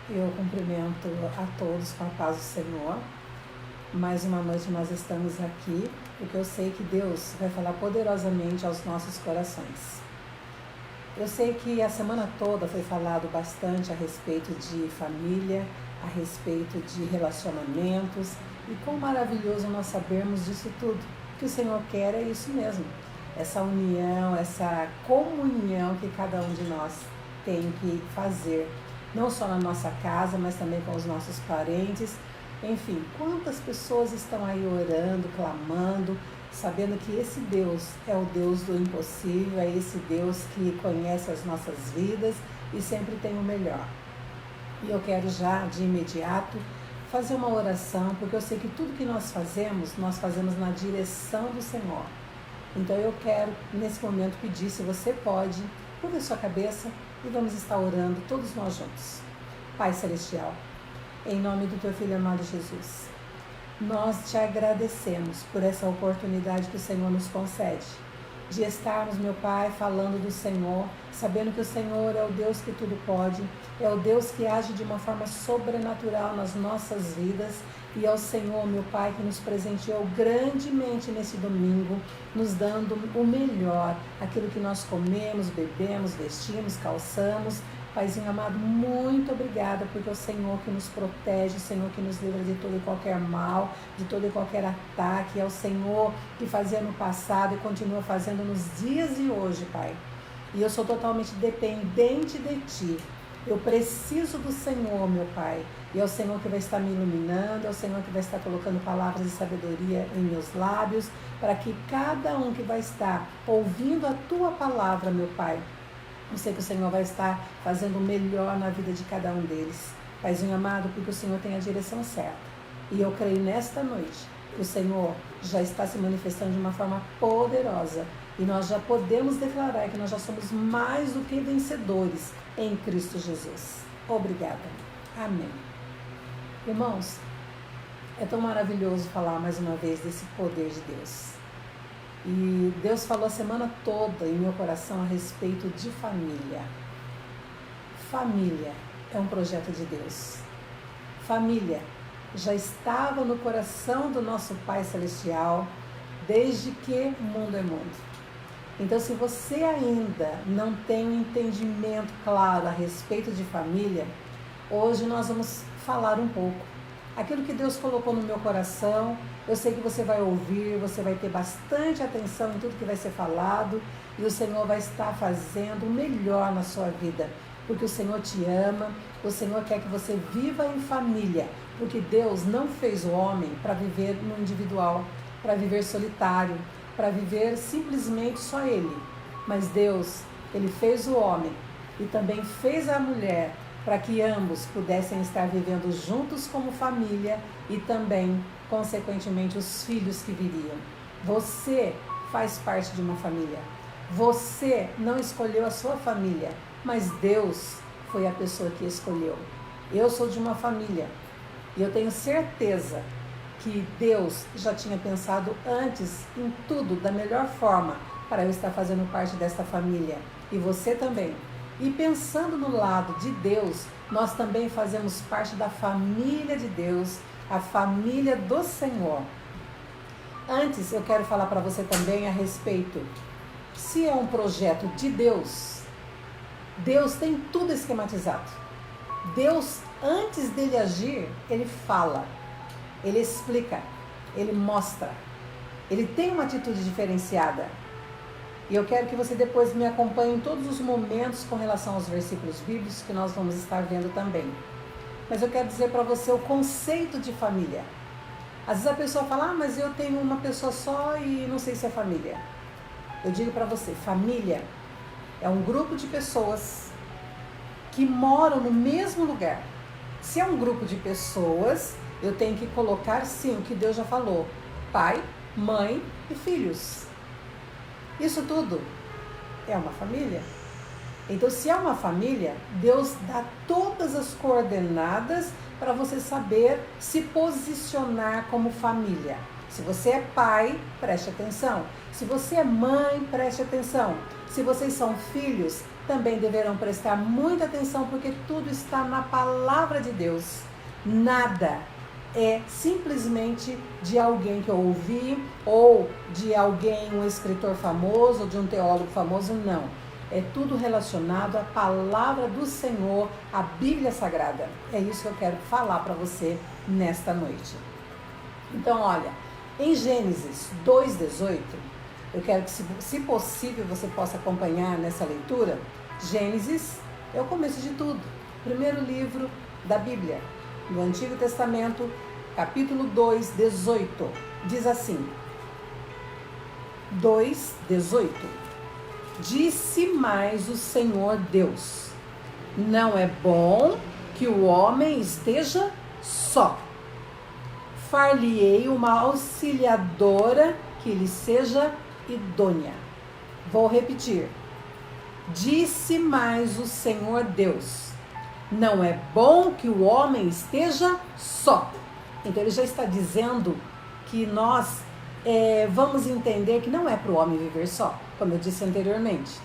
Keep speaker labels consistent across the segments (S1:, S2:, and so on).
S1: Eu cumprimento a todos com a paz do Senhor. Mais uma noite nós estamos aqui, porque eu sei que Deus vai falar poderosamente aos nossos corações. Eu sei que a semana toda foi falado bastante a respeito de família, a respeito de relacionamentos, e quão maravilhoso nós sabermos disso tudo. O que o Senhor quer é isso mesmo, essa união, essa comunhão que cada um de nós tem que fazer, não só na nossa casa, mas também com os nossos parentes. Enfim, quantas pessoas estão aí orando, clamando, sabendo que esse Deus é o Deus do impossível, é esse Deus que conhece as nossas vidas e sempre tem o melhor. E eu quero já, de imediato, fazer uma oração, porque eu sei que tudo que nós fazemos na direção do Senhor. Então eu quero, nesse momento, pedir, se você pode, curva a sua cabeça e vamos estar orando todos nós juntos. Pai Celestial, em nome do Teu Filho amado Jesus, nós te agradecemos por essa oportunidade que o Senhor nos concede, de estarmos, meu Pai, falando do Senhor, sabendo que o Senhor é o Deus que tudo pode, é o Deus que age de uma forma sobrenatural nas nossas vidas, e é o Senhor, meu Pai, que nos presenteou grandemente nesse domingo, nos dando o melhor, aquilo que nós comemos, bebemos, vestimos, calçamos. Paizinho amado, muito obrigada, porque é o Senhor que nos protege, o Senhor que nos livra de todo e qualquer mal, de todo e qualquer ataque, é o Senhor que fazia no passado e continua fazendo nos dias de hoje, Pai. E eu sou totalmente dependente de Ti. Eu preciso do Senhor, meu Pai. E é o Senhor que vai estar me iluminando, é o Senhor que vai estar colocando palavras de sabedoria em meus lábios, para que cada um que vai estar ouvindo a Tua palavra, meu Pai, eu sei que o Senhor vai estar fazendo o melhor na vida de cada um deles. Paizinho amado, porque o Senhor tem a direção certa. E eu creio nesta noite que o Senhor já está se manifestando de uma forma poderosa. E nós já podemos declarar que nós já somos mais do que vencedores em Cristo Jesus. Obrigada. Amém. Irmãos, é tão maravilhoso falar mais uma vez desse poder de Deus. E Deus falou a semana toda em meu coração a respeito de família. Família é um projeto de Deus. Família já estava no coração do nosso Pai Celestial desde que o mundo é mundo. Então, se você ainda não tem um entendimento claro a respeito de família, hoje nós vamos falar um pouco. Aquilo que Deus colocou no meu coração, eu sei que você vai ouvir, você vai ter bastante atenção em tudo que vai ser falado e o Senhor vai estar fazendo o melhor na sua vida, porque o Senhor te ama, o Senhor quer que você viva em família, porque Deus não fez o homem para viver no individual, para viver solitário, para viver simplesmente só ele, mas Deus, Ele fez o homem e também fez a mulher para que ambos pudessem estar vivendo juntos como família e também, consequentemente, os filhos que viriam. Você faz parte de uma família. Você não escolheu a sua família, mas Deus foi a pessoa que escolheu. Eu sou de uma família e eu tenho certeza que Deus já tinha pensado antes em tudo da melhor forma para eu estar fazendo parte desta família. E você também. E pensando no lado de Deus, nós também fazemos parte da família de Deus, a família do Senhor. Antes, eu quero falar para você também a respeito, se é um projeto de Deus, Deus tem tudo esquematizado. Deus, antes dele agir, ele fala, ele explica, ele mostra, ele tem uma atitude diferenciada. E eu quero que você depois me acompanhe em todos os momentos com relação aos versículos bíblicos que nós vamos estar vendo também. Mas eu quero dizer para você o conceito de família. Às vezes a pessoa fala, mas eu tenho uma pessoa só e não sei se é família. Eu digo para você, família é um grupo de pessoas que moram no mesmo lugar. Se é um grupo de pessoas, eu tenho que colocar sim o que Deus já falou, pai, mãe e filhos. Isso tudo é uma família. Então, se é uma família, Deus dá todas as coordenadas para você saber se posicionar como família. Se você é pai, preste atenção. Se você é mãe, preste atenção. Se vocês são filhos, também deverão prestar muita atenção, porque tudo está na palavra de Deus. Nada é simplesmente de alguém que eu ouvi, ou de alguém, um escritor famoso, ou de um teólogo famoso, não. É tudo relacionado à palavra do Senhor, à Bíblia Sagrada. É isso que eu quero falar para você nesta noite. Então, olha, em Gênesis 2:18, eu quero que, se possível, você possa acompanhar nessa leitura. Gênesis é o começo de tudo. Primeiro livro da Bíblia, do Antigo Testamento, capítulo 2:18. Diz assim, 2:18. Disse mais o Senhor Deus: não é bom que o homem esteja só. Far-lhe-ei uma auxiliadora que lhe seja idônea. Vou repetir. Disse mais o Senhor Deus: não é bom que o homem esteja só. Então ele já está dizendo que nós vamos entender que não é para o homem viver só, como eu disse anteriormente.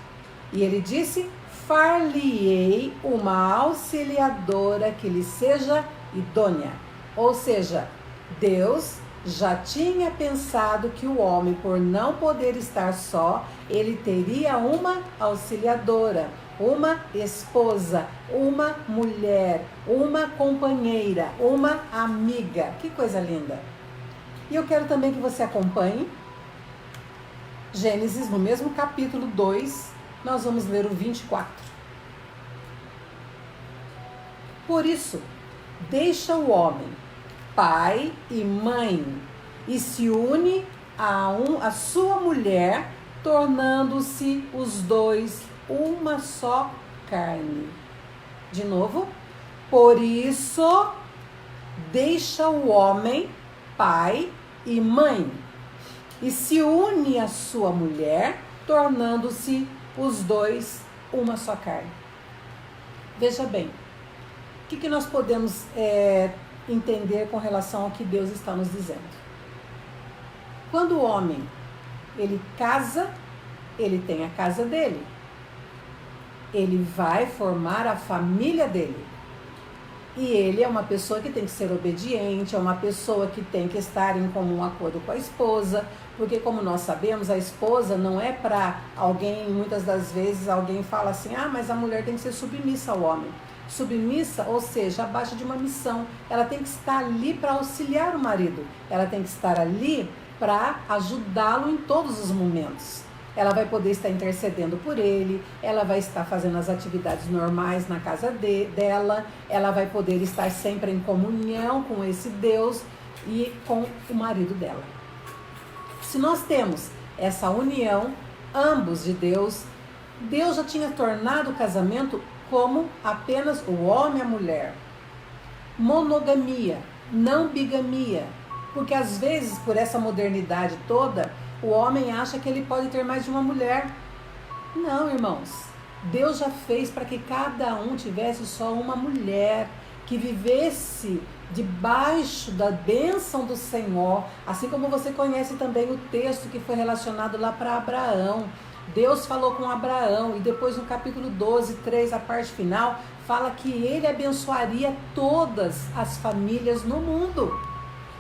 S1: E ele disse: far-lhe-ei uma auxiliadora que lhe seja idônea. Ou seja, Deus já tinha pensado que o homem, por não poder estar só, ele teria uma auxiliadora, uma esposa, uma mulher, uma companheira, uma amiga. Que coisa linda! E eu quero também que você acompanhe Gênesis, no mesmo capítulo 2, nós vamos ler o 24. Por isso, deixa o homem pai e mãe e se une a sua mulher, tornando-se os dois uma só carne. De novo. Por isso, deixa o homem pai e mãe e se une a sua mulher, tornando-se os dois uma só carne. Veja bem, o que nós podemos entender com relação ao que Deus está nos dizendo? Quando o homem ele casa, ele tem a casa dele, ele vai formar a família dele, e ele é uma pessoa que tem que ser obediente, é uma pessoa que tem que estar em comum acordo com a esposa, porque como nós sabemos, a esposa não é para alguém, muitas das vezes alguém fala assim, mas a mulher tem que ser submissa ao homem. Submissa, ou seja, abaixo de uma missão. Ela tem que estar ali para auxiliar o marido, ela tem que estar ali para ajudá-lo em todos os momentos. Ela vai poder estar intercedendo por ele, ela vai estar fazendo as atividades normais na casa dela, ela vai poder estar sempre em comunhão com esse Deus e com o marido dela. Se nós temos essa união, ambos de Deus, Deus já tinha tornado o casamento como apenas o homem e a mulher. Monogamia, não bigamia. Porque às vezes, por essa modernidade toda, o homem acha que ele pode ter mais de uma mulher. Não, irmãos. Deus já fez para que cada um tivesse só uma mulher, que vivesse debaixo da bênção do Senhor. Assim como você conhece também o texto que foi relacionado lá para Abraão. Deus falou com Abraão e depois no capítulo 12, 3, a parte final, fala que ele abençoaria todas as famílias no mundo.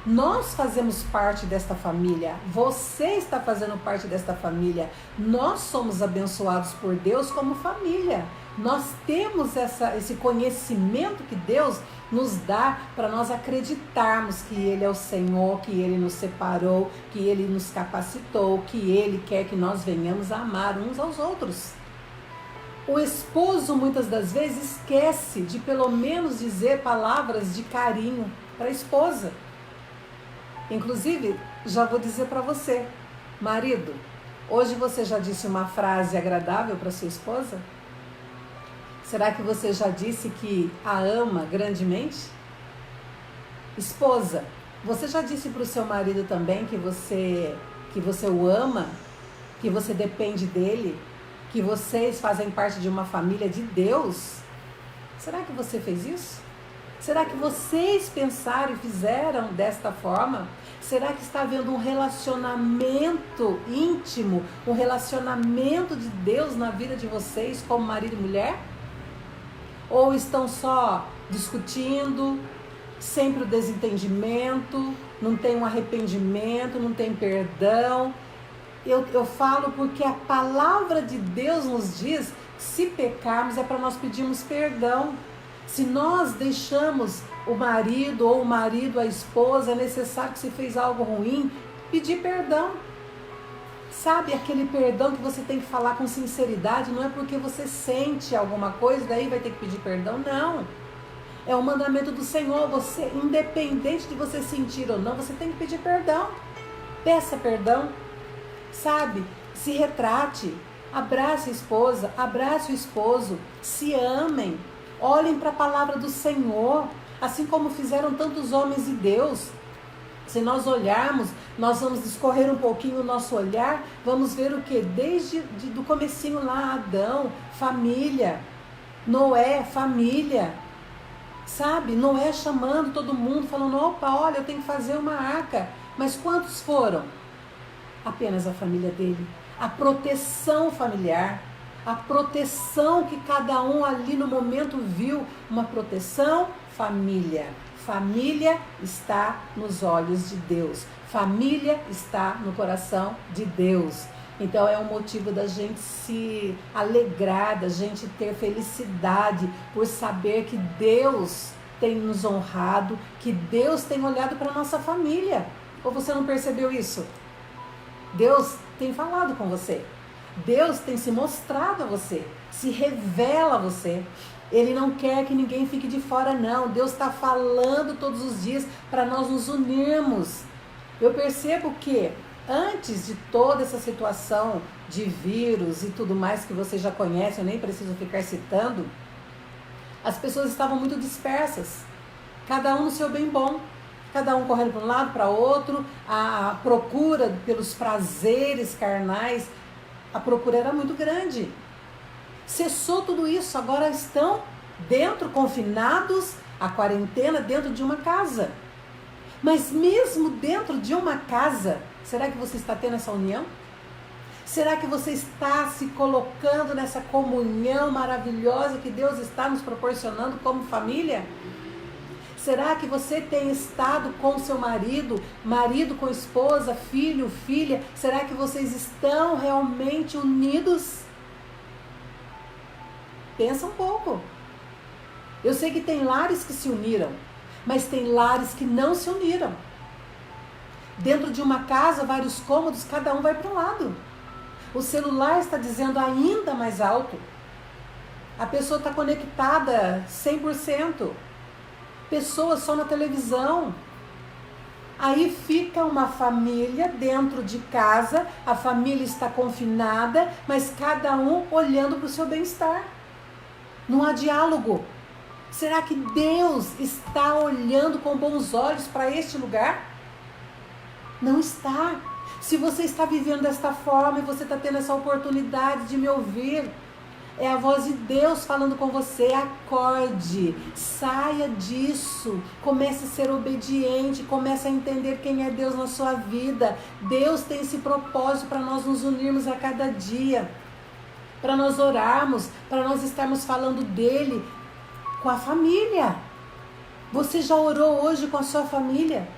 S1: Nós fazemos parte desta família, você está fazendo parte desta família, nós somos abençoados por Deus como família. Nós temos esse conhecimento que Deus nos dá para nós acreditarmos que Ele é o Senhor, que Ele nos separou, que Ele nos capacitou, que Ele quer que nós venhamos a amar uns aos outros. O esposo muitas das vezes esquece de pelo menos dizer palavras de carinho para a esposa. Inclusive, já vou dizer para você, marido, hoje você já disse uma frase agradável para sua esposa? Será que você já disse que a ama grandemente? Esposa, você já disse para o seu marido também que você o ama, que você depende dele, que vocês fazem parte de uma família de Deus? Será que você fez isso? Será que vocês pensaram e fizeram desta forma? Será que está havendo um relacionamento íntimo, um relacionamento de Deus na vida de vocês como marido e mulher? Ou estão só discutindo, sempre o desentendimento, não tem um arrependimento, não tem perdão? Eu falo porque a palavra de Deus nos diz, se pecarmos é para nós pedirmos perdão. Se nós deixamos o marido ou o marido a esposa, é necessário que se fez algo ruim, pedir perdão. Sabe, aquele perdão que você tem que falar com sinceridade, não é porque você sente alguma coisa, daí vai ter que pedir perdão, não. É o mandamento do Senhor, você, independente de você sentir ou não, você tem que pedir perdão. Peça perdão, sabe, se retrate, abrace a esposa, abrace o esposo, se amem. Olhem para a palavra do Senhor, assim como fizeram tantos homens de Deus. Se nós olharmos, nós vamos discorrer um pouquinho o nosso olhar, vamos ver o que? Desde do comecinho lá, Adão, família, Noé, família, sabe? Noé chamando todo mundo, falando, opa, olha, eu tenho que fazer uma arca. Mas quantos foram? Apenas a família dele. A proteção familiar. A proteção que cada um ali no momento viu, uma proteção família. Família está nos olhos de Deus. Família está no coração de Deus. Então é um motivo da gente se alegrar, da gente ter felicidade por saber que Deus tem nos honrado, que Deus tem olhado para a nossa família. Ou você não percebeu isso? Deus tem falado com você. Deus tem se mostrado a você, se revela a você. Ele não quer que ninguém fique de fora, não. Deus está falando todos os dias para nós nos unirmos. Eu percebo que antes de toda essa situação de vírus e tudo mais que você já conhece, eu nem preciso ficar citando, as pessoas estavam muito dispersas, cada um no seu bem bom. Cada um correndo para um lado, para outro, a procura pelos prazeres carnais, a procura era muito grande. Cessou tudo isso, agora estão dentro, confinados, a quarentena dentro de uma casa. Mas mesmo dentro de uma casa, será que você está tendo essa união? Será que você está se colocando nessa comunhão maravilhosa que Deus está nos proporcionando como família? Será que você tem estado com seu marido, marido com esposa, filho, filha? Será que vocês estão realmente unidos? Pensa um pouco. Eu sei que tem lares que se uniram, mas tem lares que não se uniram. Dentro de uma casa, vários cômodos, cada um vai para um lado. O celular está dizendo ainda mais alto. A pessoa está conectada 100%. Pessoas só na televisão. Aí fica uma família dentro de casa, a família está confinada, mas cada um olhando para o seu bem-estar. Não há diálogo. Será que Deus está olhando com bons olhos para este lugar? Não está. Se você está vivendo desta forma e você está tendo essa oportunidade de me ouvir, é a voz de Deus falando com você. Acorde, saia disso, comece a ser obediente, comece a entender quem é Deus na sua vida. Deus tem esse propósito para nós nos unirmos a cada dia, para nós orarmos, para nós estarmos falando dele com a família. Você já orou hoje com a sua família?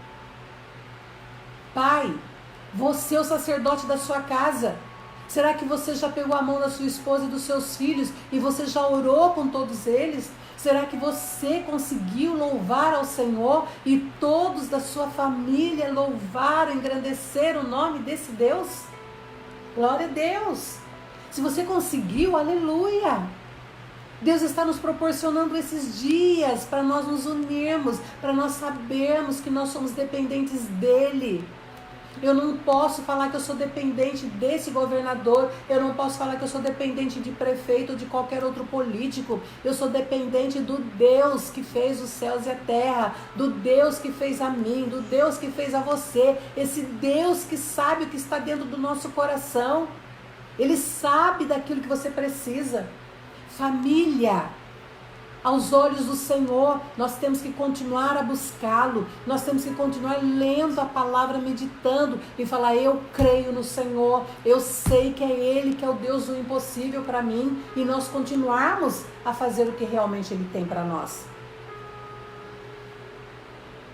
S1: Pai, você é o sacerdote da sua casa. Será que você já pegou a mão da sua esposa e dos seus filhos e você já orou com todos eles? Será que você conseguiu louvar ao Senhor e todos da sua família louvaram, engrandeceram o nome desse Deus? Glória a Deus! Se você conseguiu, aleluia! Deus está nos proporcionando esses dias para nós nos unirmos, para nós sabermos que nós somos dependentes dEle. Eu não posso falar que eu sou dependente desse governador, eu não posso falar que eu sou dependente de prefeito ou de qualquer outro político. Eu sou dependente do Deus que fez os céus e a terra, do Deus que fez a mim, do Deus que fez a você, esse Deus que sabe o que está dentro do nosso coração. Ele sabe daquilo que você precisa. Família, aos olhos do Senhor. Nós temos que continuar a buscá-lo, nós temos que continuar lendo a palavra, meditando e falar: eu creio no Senhor, eu sei que é Ele que é o Deus do impossível para mim, e nós continuarmos a fazer o que realmente Ele tem para nós.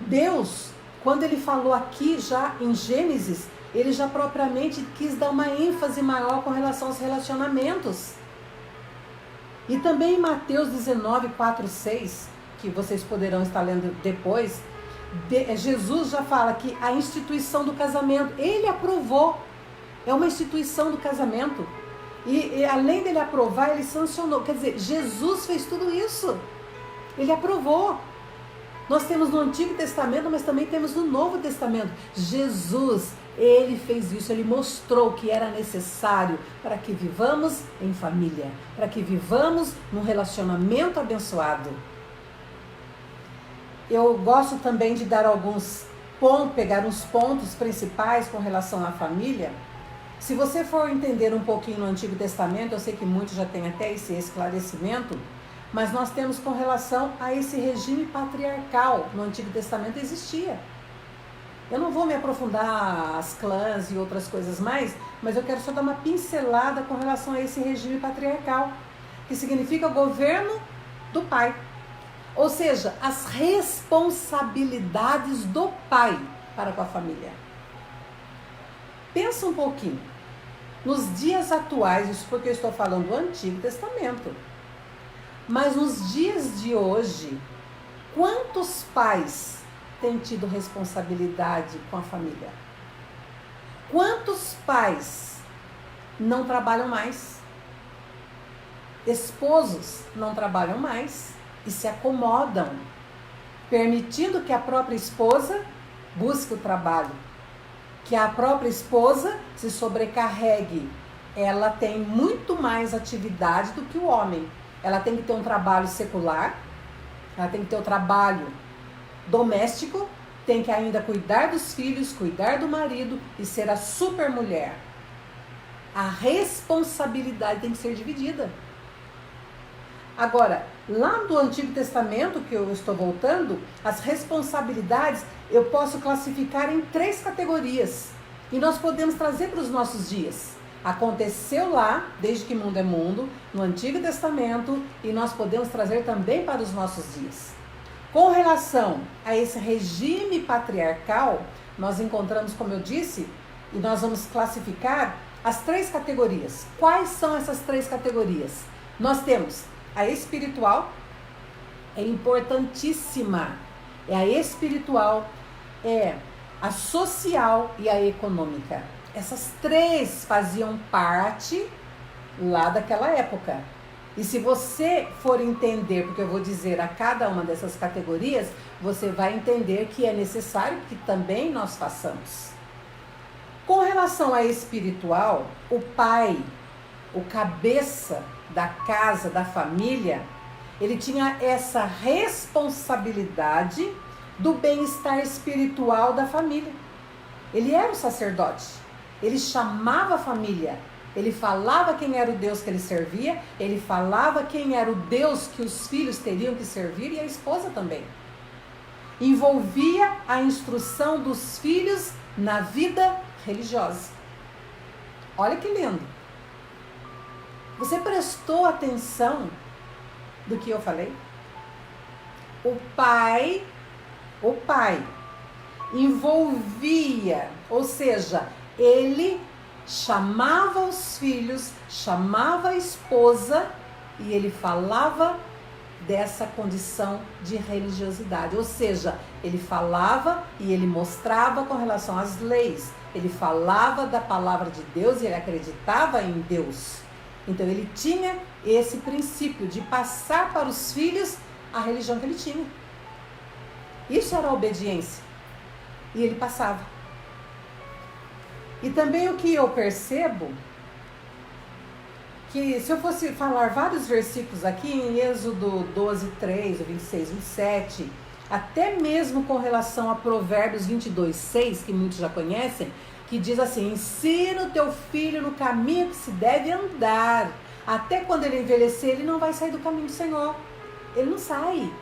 S1: Deus, quando Ele falou aqui já em Gênesis, Ele já propriamente quis dar uma ênfase maior com relação aos relacionamentos. E também em Mateus 19, 4, 6, que vocês poderão estar lendo depois, Jesus já fala que a instituição do casamento, Ele aprovou, é uma instituição do casamento. E além dele aprovar, Ele sancionou. Quer dizer, Jesus fez tudo isso. Ele aprovou. Nós temos no Antigo Testamento, mas também temos no Novo Testamento. Jesus, Ele fez isso, Ele mostrou que era necessário para que vivamos em família, para que vivamos num relacionamento abençoado. Eu gosto também de dar pegar uns pontos principais com relação à família. Se você for entender um pouquinho no Antigo Testamento, eu sei que muitos já têm até esse esclarecimento, mas nós temos com relação a esse regime patriarcal. No Antigo Testamento existia. Eu não vou me aprofundar as clãs e outras coisas mais, mas eu quero só dar uma pincelada com relação a esse regime patriarcal, que significa o governo do pai. Ou seja, as responsabilidades do pai para com a família. Pensa um pouquinho. Nos dias atuais, isso porque eu estou falando do Antigo Testamento, mas nos dias de hoje, quantos pais têm tido responsabilidade com a família? Quantos pais não trabalham mais? Esposos não trabalham mais e se acomodam, permitindo que a própria esposa busque o trabalho, que a própria esposa se sobrecarregue. Ela tem muito mais atividade do que o homem. Ela tem que ter um trabalho secular, ela tem que ter um trabalho doméstico, tem que ainda cuidar dos filhos, cuidar do marido e ser a super mulher. A responsabilidade tem que ser dividida. Agora, lá do Antigo Testamento, que eu estou voltando, as responsabilidades eu posso classificar em 3 categorias. E nós podemos trazer para os nossos dias. Aconteceu lá, desde que mundo é mundo, no Antigo Testamento, e nós podemos trazer também para os nossos dias. Com relação a esse regime patriarcal, nós encontramos, como eu disse, e nós vamos classificar as 3 categorias. Quais são essas 3 categorias? Nós temos a espiritual, é importantíssima. É a espiritual, é a social e a econômica. Essas 3 faziam parte lá daquela época. E se você for entender, porque eu vou dizer a cada uma dessas categorias, você vai entender que é necessário que também nós façamos. Com relação à espiritual, o pai, o cabeça da casa, da família, ele tinha essa responsabilidade do bem-estar espiritual da família. Ele era o sacerdote. Ele chamava a família, ele falava quem era o Deus que ele servia, ele falava quem era o Deus que os filhos teriam que servir e a esposa também. Envolvia a instrução dos filhos na vida religiosa. Olha que lindo. Você prestou atenção do que eu falei? O pai envolvia, ou seja, ele chamava os filhos, chamava a esposa e ele falava dessa condição de religiosidade. Ou seja, ele falava e ele mostrava com relação às leis. Ele falava da palavra de Deus e ele acreditava em Deus. Então ele tinha esse princípio de passar para os filhos a religião que ele tinha. Isso era a obediência. E ele passava. E também o que eu percebo, que se eu fosse falar vários versículos aqui, em Êxodo 12, 3, 26, 27, até mesmo com relação a Provérbios 22, 6, que muitos já conhecem, que diz assim: ensina o teu filho no caminho que se deve andar, até quando ele envelhecer, ele não vai sair do caminho do Senhor. Ele não sai.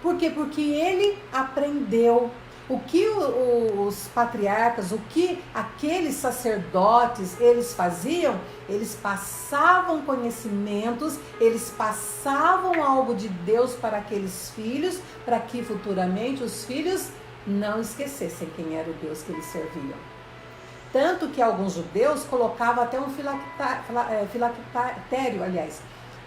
S1: Por quê? Porque ele aprendeu. O que os patriarcas, o que aqueles sacerdotes, eles faziam, eles passavam conhecimentos, eles passavam algo de Deus para aqueles filhos, para que futuramente os filhos não esquecessem quem era o Deus que eles serviam. Tanto que alguns judeus colocavam até um filactério,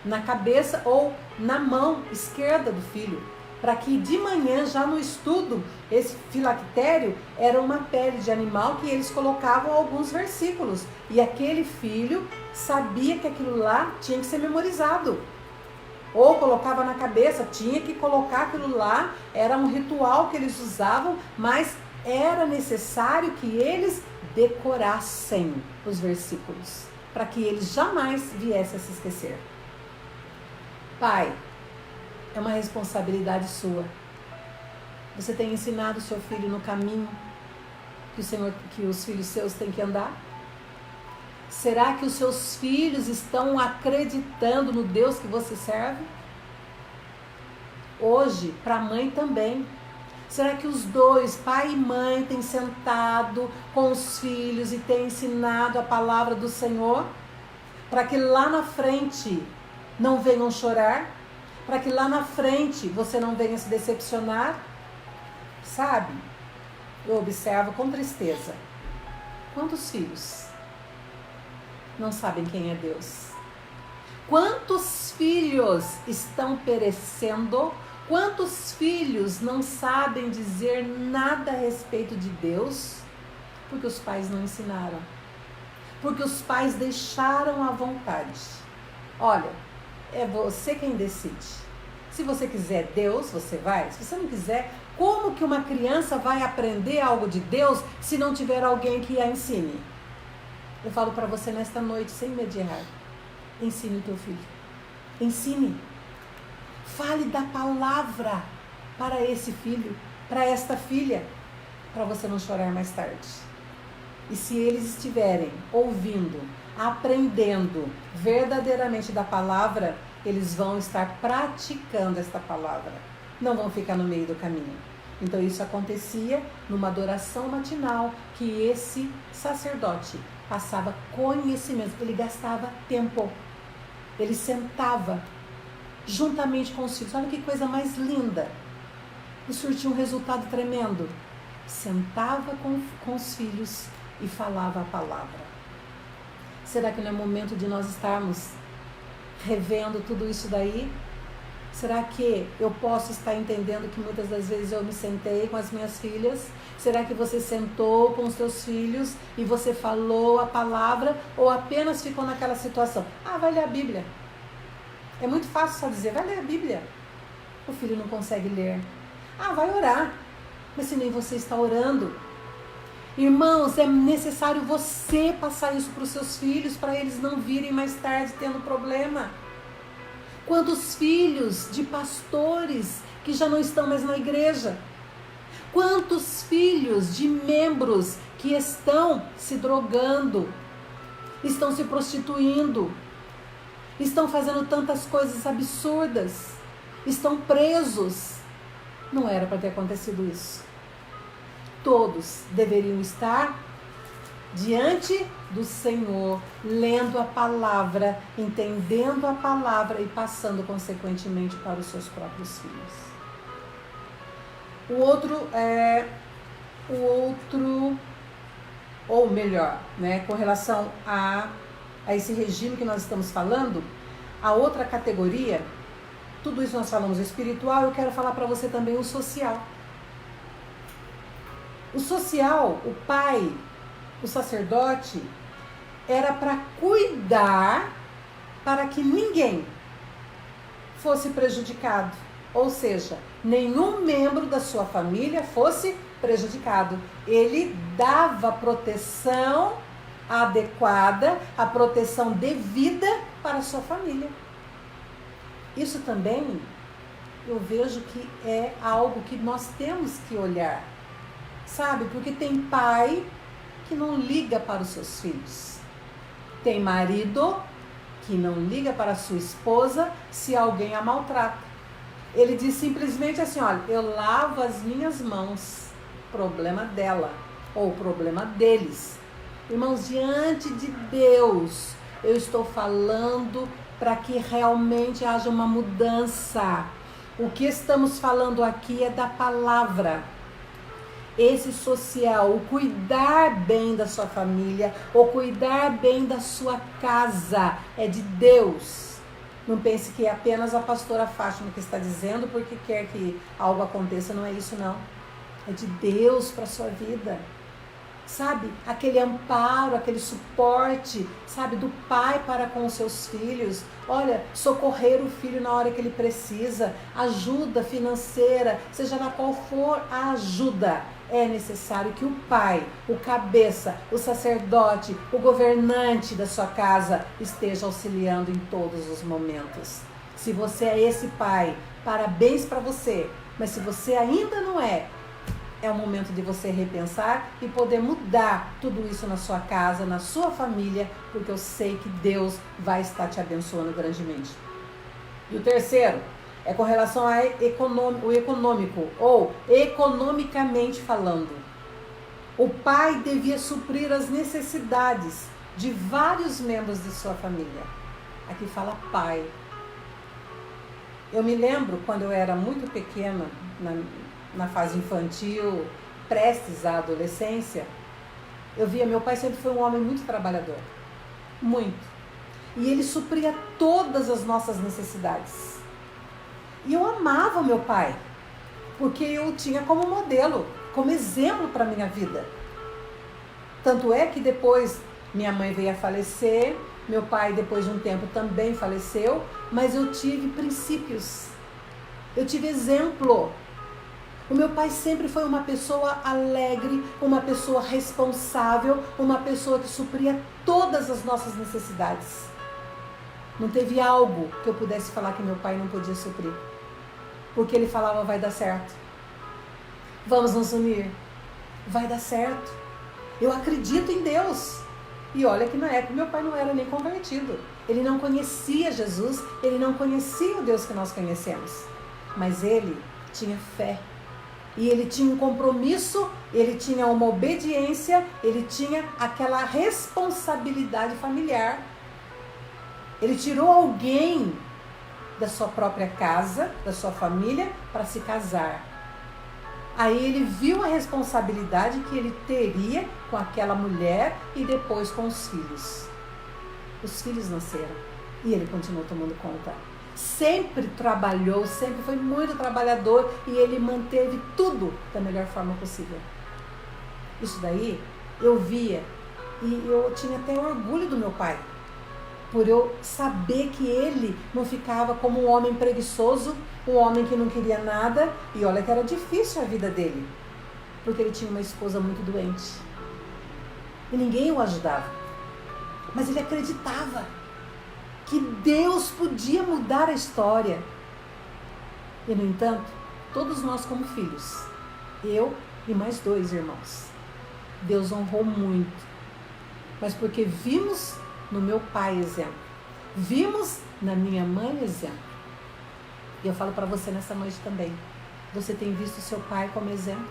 S1: na cabeça ou na mão esquerda do filho, para que de manhã, já no estudo, esse filactério era uma pele de animal que eles colocavam alguns versículos. E aquele filho sabia que aquilo lá tinha que ser memorizado. Ou colocava na cabeça, tinha que colocar aquilo lá, era um ritual que eles usavam, mas era necessário que eles decorassem os versículos, para que eles jamais viessem a se esquecer. Pai, é uma responsabilidade sua. Você tem ensinado o seu filho no caminho que os filhos seus têm que andar? Será que os seus filhos estão acreditando no Deus que você serve? Hoje, para a mãe também. Será que os dois, pai e mãe, têm sentado com os filhos e têm ensinado a palavra do Senhor? Para que lá na frente não venham chorar? Para que lá na frente você não venha se decepcionar? Sabe? Eu observo com tristeza. Quantos filhos não sabem quem é Deus? Quantos filhos estão perecendo? Quantos filhos não sabem dizer nada a respeito de Deus? Porque os pais não ensinaram. Porque os pais deixaram à vontade. Olha, é você quem decide. Se você quiser Deus, você vai. Se você não quiser, como que uma criança vai aprender algo de Deus se não tiver alguém que a ensine? Eu falo para você nesta noite, sem mediar. Ensine o teu filho. Ensine. Fale da palavra para esse filho, para esta filha, para você não chorar mais tarde. E se eles estiverem ouvindo, aprendendo verdadeiramente da palavra, eles vão estar praticando esta palavra. Não vão ficar no meio do caminho. Então isso acontecia numa adoração matinal, que esse sacerdote passava conhecimento, ele gastava tempo, ele sentava juntamente com os filhos. Olha que coisa mais linda. E surtiu um resultado tremendo. Sentava com os filhos e falava a palavra. Será que não é momento de nós estarmos revendo tudo isso daí? Será que eu posso estar entendendo que muitas das vezes eu me sentei com as minhas filhas? Será que você sentou com os seus filhos e você falou a palavra, ou apenas ficou naquela situação? Vai ler a Bíblia. É muito fácil só dizer, vai ler a Bíblia. O filho não consegue ler. Vai orar. Mas se nem você está orando. Irmãos, é necessário você passar isso para os seus filhos, para eles não virem mais tarde tendo problema. Quantos filhos de pastores que já não estão mais na igreja? Quantos filhos de membros que estão se drogando, estão se prostituindo, estão fazendo tantas coisas absurdas, estão presos? Não era para ter acontecido isso. Todos deveriam estar diante do Senhor, lendo a palavra, entendendo a palavra e passando consequentemente para os seus próprios filhos. Ou melhor, com relação a esse regime que nós estamos falando, a outra categoria, tudo isso nós falamos o espiritual, eu quero falar para você também o social. O social, o pai, o sacerdote, era para cuidar para que ninguém fosse prejudicado. Ou seja, nenhum membro da sua família fosse prejudicado. Ele dava proteção adequada, a proteção devida para a sua família. Isso também eu vejo que é algo que nós temos que olhar. Sabe? Porque tem pai que não liga para os seus filhos. Tem marido que não liga para a sua esposa se alguém a maltrata. Ele diz simplesmente assim, olha, eu lavo as minhas mãos, problema dela, ou problema deles. Irmãos, diante de Deus, eu estou falando para que realmente haja uma mudança. O que estamos falando aqui é da palavra. Esse social, o cuidar bem da sua família, o cuidar bem da sua casa, é de Deus. Não pense que é apenas a pastora Fátima que está dizendo porque quer que algo aconteça, não é isso não. É de Deus para a sua vida. Sabe, aquele amparo, aquele suporte, sabe, do pai para com os seus filhos. Olha, socorrer o filho na hora que ele precisa, ajuda financeira, seja na qual for a ajuda. É necessário que o pai, o cabeça, o sacerdote, o governante da sua casa esteja auxiliando em todos os momentos. Se você é esse pai, parabéns para você. Mas se você ainda não é o momento de você repensar e poder mudar tudo isso na sua casa, na sua família, porque eu sei que Deus vai estar te abençoando grandemente. E o terceiro é com relação ao econômico, ou economicamente falando. O pai devia suprir as necessidades de vários membros de sua família. Aqui fala pai. Eu me lembro quando eu era muito pequena, na fase infantil, prestes à adolescência, eu via, meu pai sempre foi um homem muito trabalhador, muito, e ele supria todas as nossas necessidades, e eu amava meu pai, porque eu tinha como modelo, como exemplo para a minha vida. Tanto é que depois minha mãe veio a falecer, meu pai depois de um tempo também faleceu, mas eu tive princípios, eu tive exemplo. O meu pai sempre foi uma pessoa alegre, uma pessoa responsável, uma pessoa que supria todas as nossas necessidades. Não teve algo que eu pudesse falar que meu pai não podia suprir. Porque ele falava, vai dar certo. Vamos nos unir. Vai dar certo. Eu acredito em Deus. E olha que na época meu pai não era nem convertido. Ele não conhecia Jesus, ele não conhecia o Deus que nós conhecemos. Mas ele tinha fé. E ele tinha um compromisso, ele tinha uma obediência, ele tinha aquela responsabilidade familiar. Ele tirou alguém da sua própria casa, da sua família, para se casar. Aí ele viu a responsabilidade que ele teria com aquela mulher e depois com os filhos. Os filhos nasceram e ele continuou tomando conta. Sempre trabalhou, sempre foi muito trabalhador e ele manteve tudo da melhor forma possível. Isso daí eu via e eu tinha até orgulho do meu pai, por eu saber que ele não ficava como um homem preguiçoso, um homem que não queria nada. E olha que era difícil a vida dele, porque ele tinha uma esposa muito doente e ninguém o ajudava, mas ele acreditava que Deus podia mudar a história. E no entanto, todos nós como filhos, eu e mais 2 irmãos, Deus honrou muito, mas porque vimos no meu pai exemplo, vimos na minha mãe exemplo. E eu falo para você nessa noite também, você tem visto seu pai como exemplo?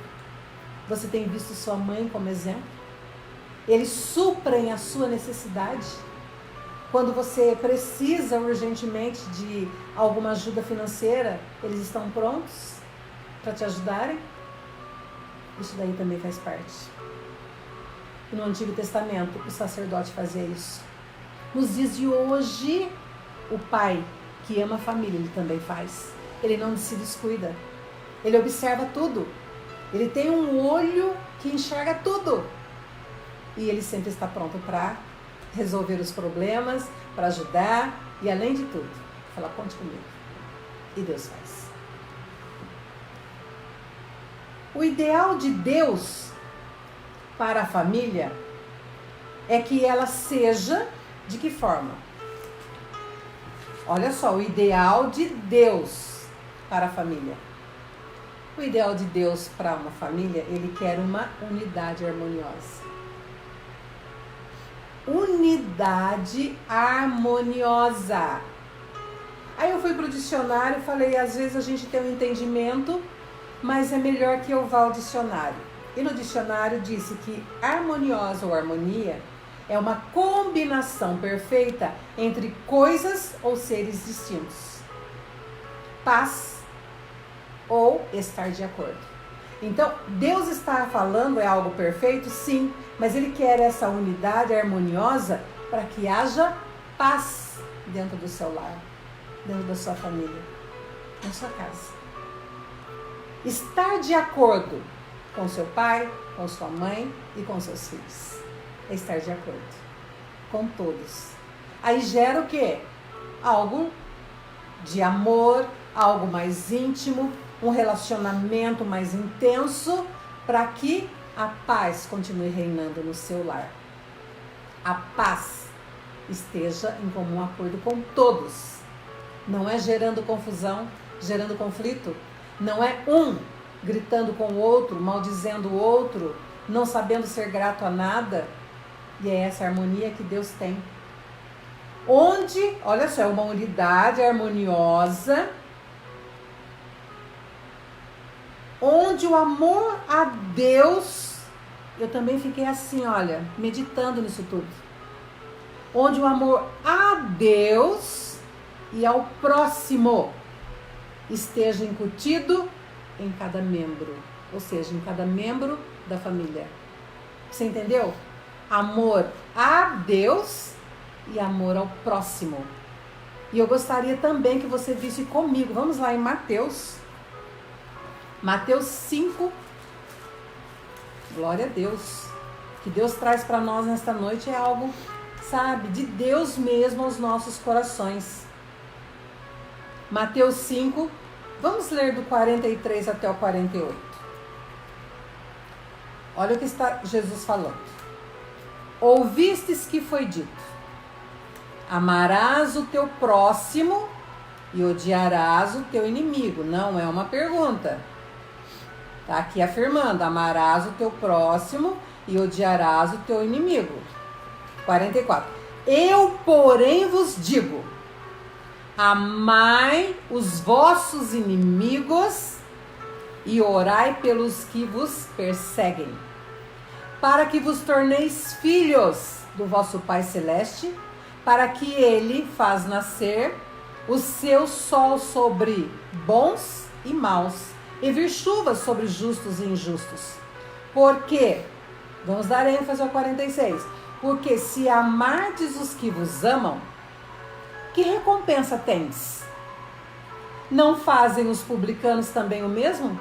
S1: Você tem visto sua mãe como exemplo? Eles suprem a sua necessidade? Quando você precisa urgentemente de alguma ajuda financeira, eles estão prontos para te ajudarem? Isso daí também faz parte. E no Antigo Testamento, o sacerdote fazia isso. Nos dias de hoje, o pai que ama a família, ele também faz. Ele não se descuida. Ele observa tudo. Ele tem um olho que enxerga tudo. E ele sempre está pronto para resolver os problemas, para ajudar e, além de tudo, falar, conte comigo. E Deus faz. O ideal de Deus para a família é que ela seja de que forma? Olha só, o ideal de Deus para a família. O ideal de Deus para uma família, ele quer uma unidade harmoniosa. Unidade harmoniosa. Aí eu fui pro dicionário e falei, às vezes a gente tem um entendimento, mas é melhor que eu vá ao dicionário. E no dicionário disse que harmoniosa ou harmonia é uma combinação perfeita entre coisas ou seres distintos. Paz ou estar de acordo. Então, Deus está falando é algo perfeito? Sim, mas Ele quer essa unidade harmoniosa para que haja paz dentro do seu lar, dentro da sua família, na sua casa. Estar de acordo com seu pai, com sua mãe e com seus filhos. É estar de acordo com todos. Aí gera o quê? Algo de amor, algo mais íntimo, um relacionamento mais intenso, para que a paz continue reinando no seu lar. A paz esteja em comum acordo com todos. Não é gerando confusão, gerando conflito. Não é um gritando com o outro, maldizendo o outro, não sabendo ser grato a nada. E é essa harmonia que Deus tem. Onde, olha só, é uma unidade harmoniosa, onde o amor a Deus, eu também fiquei assim, olha, meditando nisso tudo. Onde o amor a Deus e ao próximo esteja incutido em cada membro, ou seja, em cada membro da família. Você entendeu? Amor a Deus e amor ao próximo. E eu gostaria também que você visse comigo. Vamos lá em Mateus 5. Glória a Deus. O que Deus traz para nós nesta noite é algo, sabe, de Deus mesmo aos nossos corações. Mateus 5, vamos ler do 43 até o 48. Olha o que está Jesus falando. Ouvistes que foi dito: amarás o teu próximo e odiarás o teu inimigo. Não é uma pergunta. Está aqui afirmando: amarás o teu próximo e odiarás o teu inimigo. 44. Eu, porém, vos digo: amai os vossos inimigos e orai pelos que vos perseguem, para que vos torneis filhos do vosso Pai Celeste, para que Ele faz nascer o seu sol sobre bons e maus, e vir chuvas sobre justos e injustos. Porque, vamos dar ênfase ao 46, porque se amardes os que vos amam, que recompensa tens? Não fazem os publicanos também o mesmo?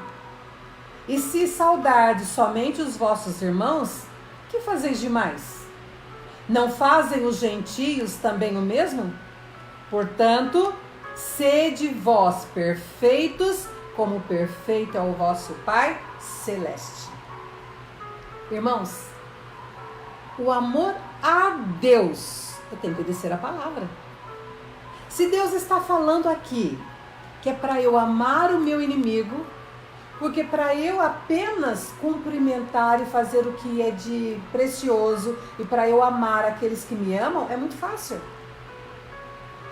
S1: E se saudardes somente os vossos irmãos, que fazeis demais? Não fazem os gentios também o mesmo? Portanto, sede vós perfeitos, como perfeito é o vosso Pai Celeste. Irmãos, o amor a Deus, eu tenho que obedecer a palavra. Se Deus está falando aqui que é para eu amar o meu inimigo, porque para eu apenas cumprimentar e fazer o que é de precioso e para eu amar aqueles que me amam, é muito fácil.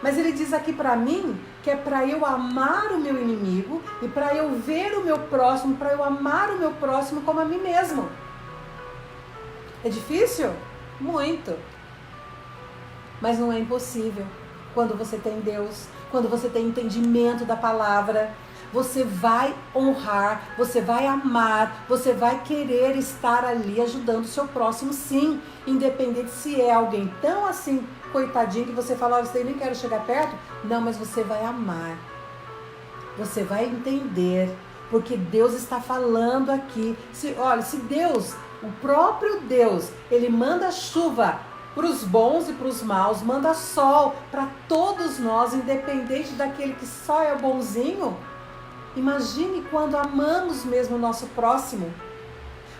S1: Mas ele diz aqui para mim que é para eu amar o meu inimigo e para eu ver o meu próximo, para eu amar o meu próximo como a mim mesmo. É difícil? Muito. Mas não é impossível. Quando você tem Deus, quando você tem entendimento da palavra, você vai honrar, você vai amar, você vai querer estar ali ajudando o seu próximo, sim. Independente se é alguém tão assim, coitadinho, que você fala, olha, eu nem quero chegar perto. Não, mas você vai amar. Você vai entender, porque Deus está falando aqui. Se Deus, o próprio Deus, Ele manda chuva para os bons e para os maus, manda sol para todos nós, independente daquele que só é o bonzinho. Imagine quando amamos mesmo o nosso próximo,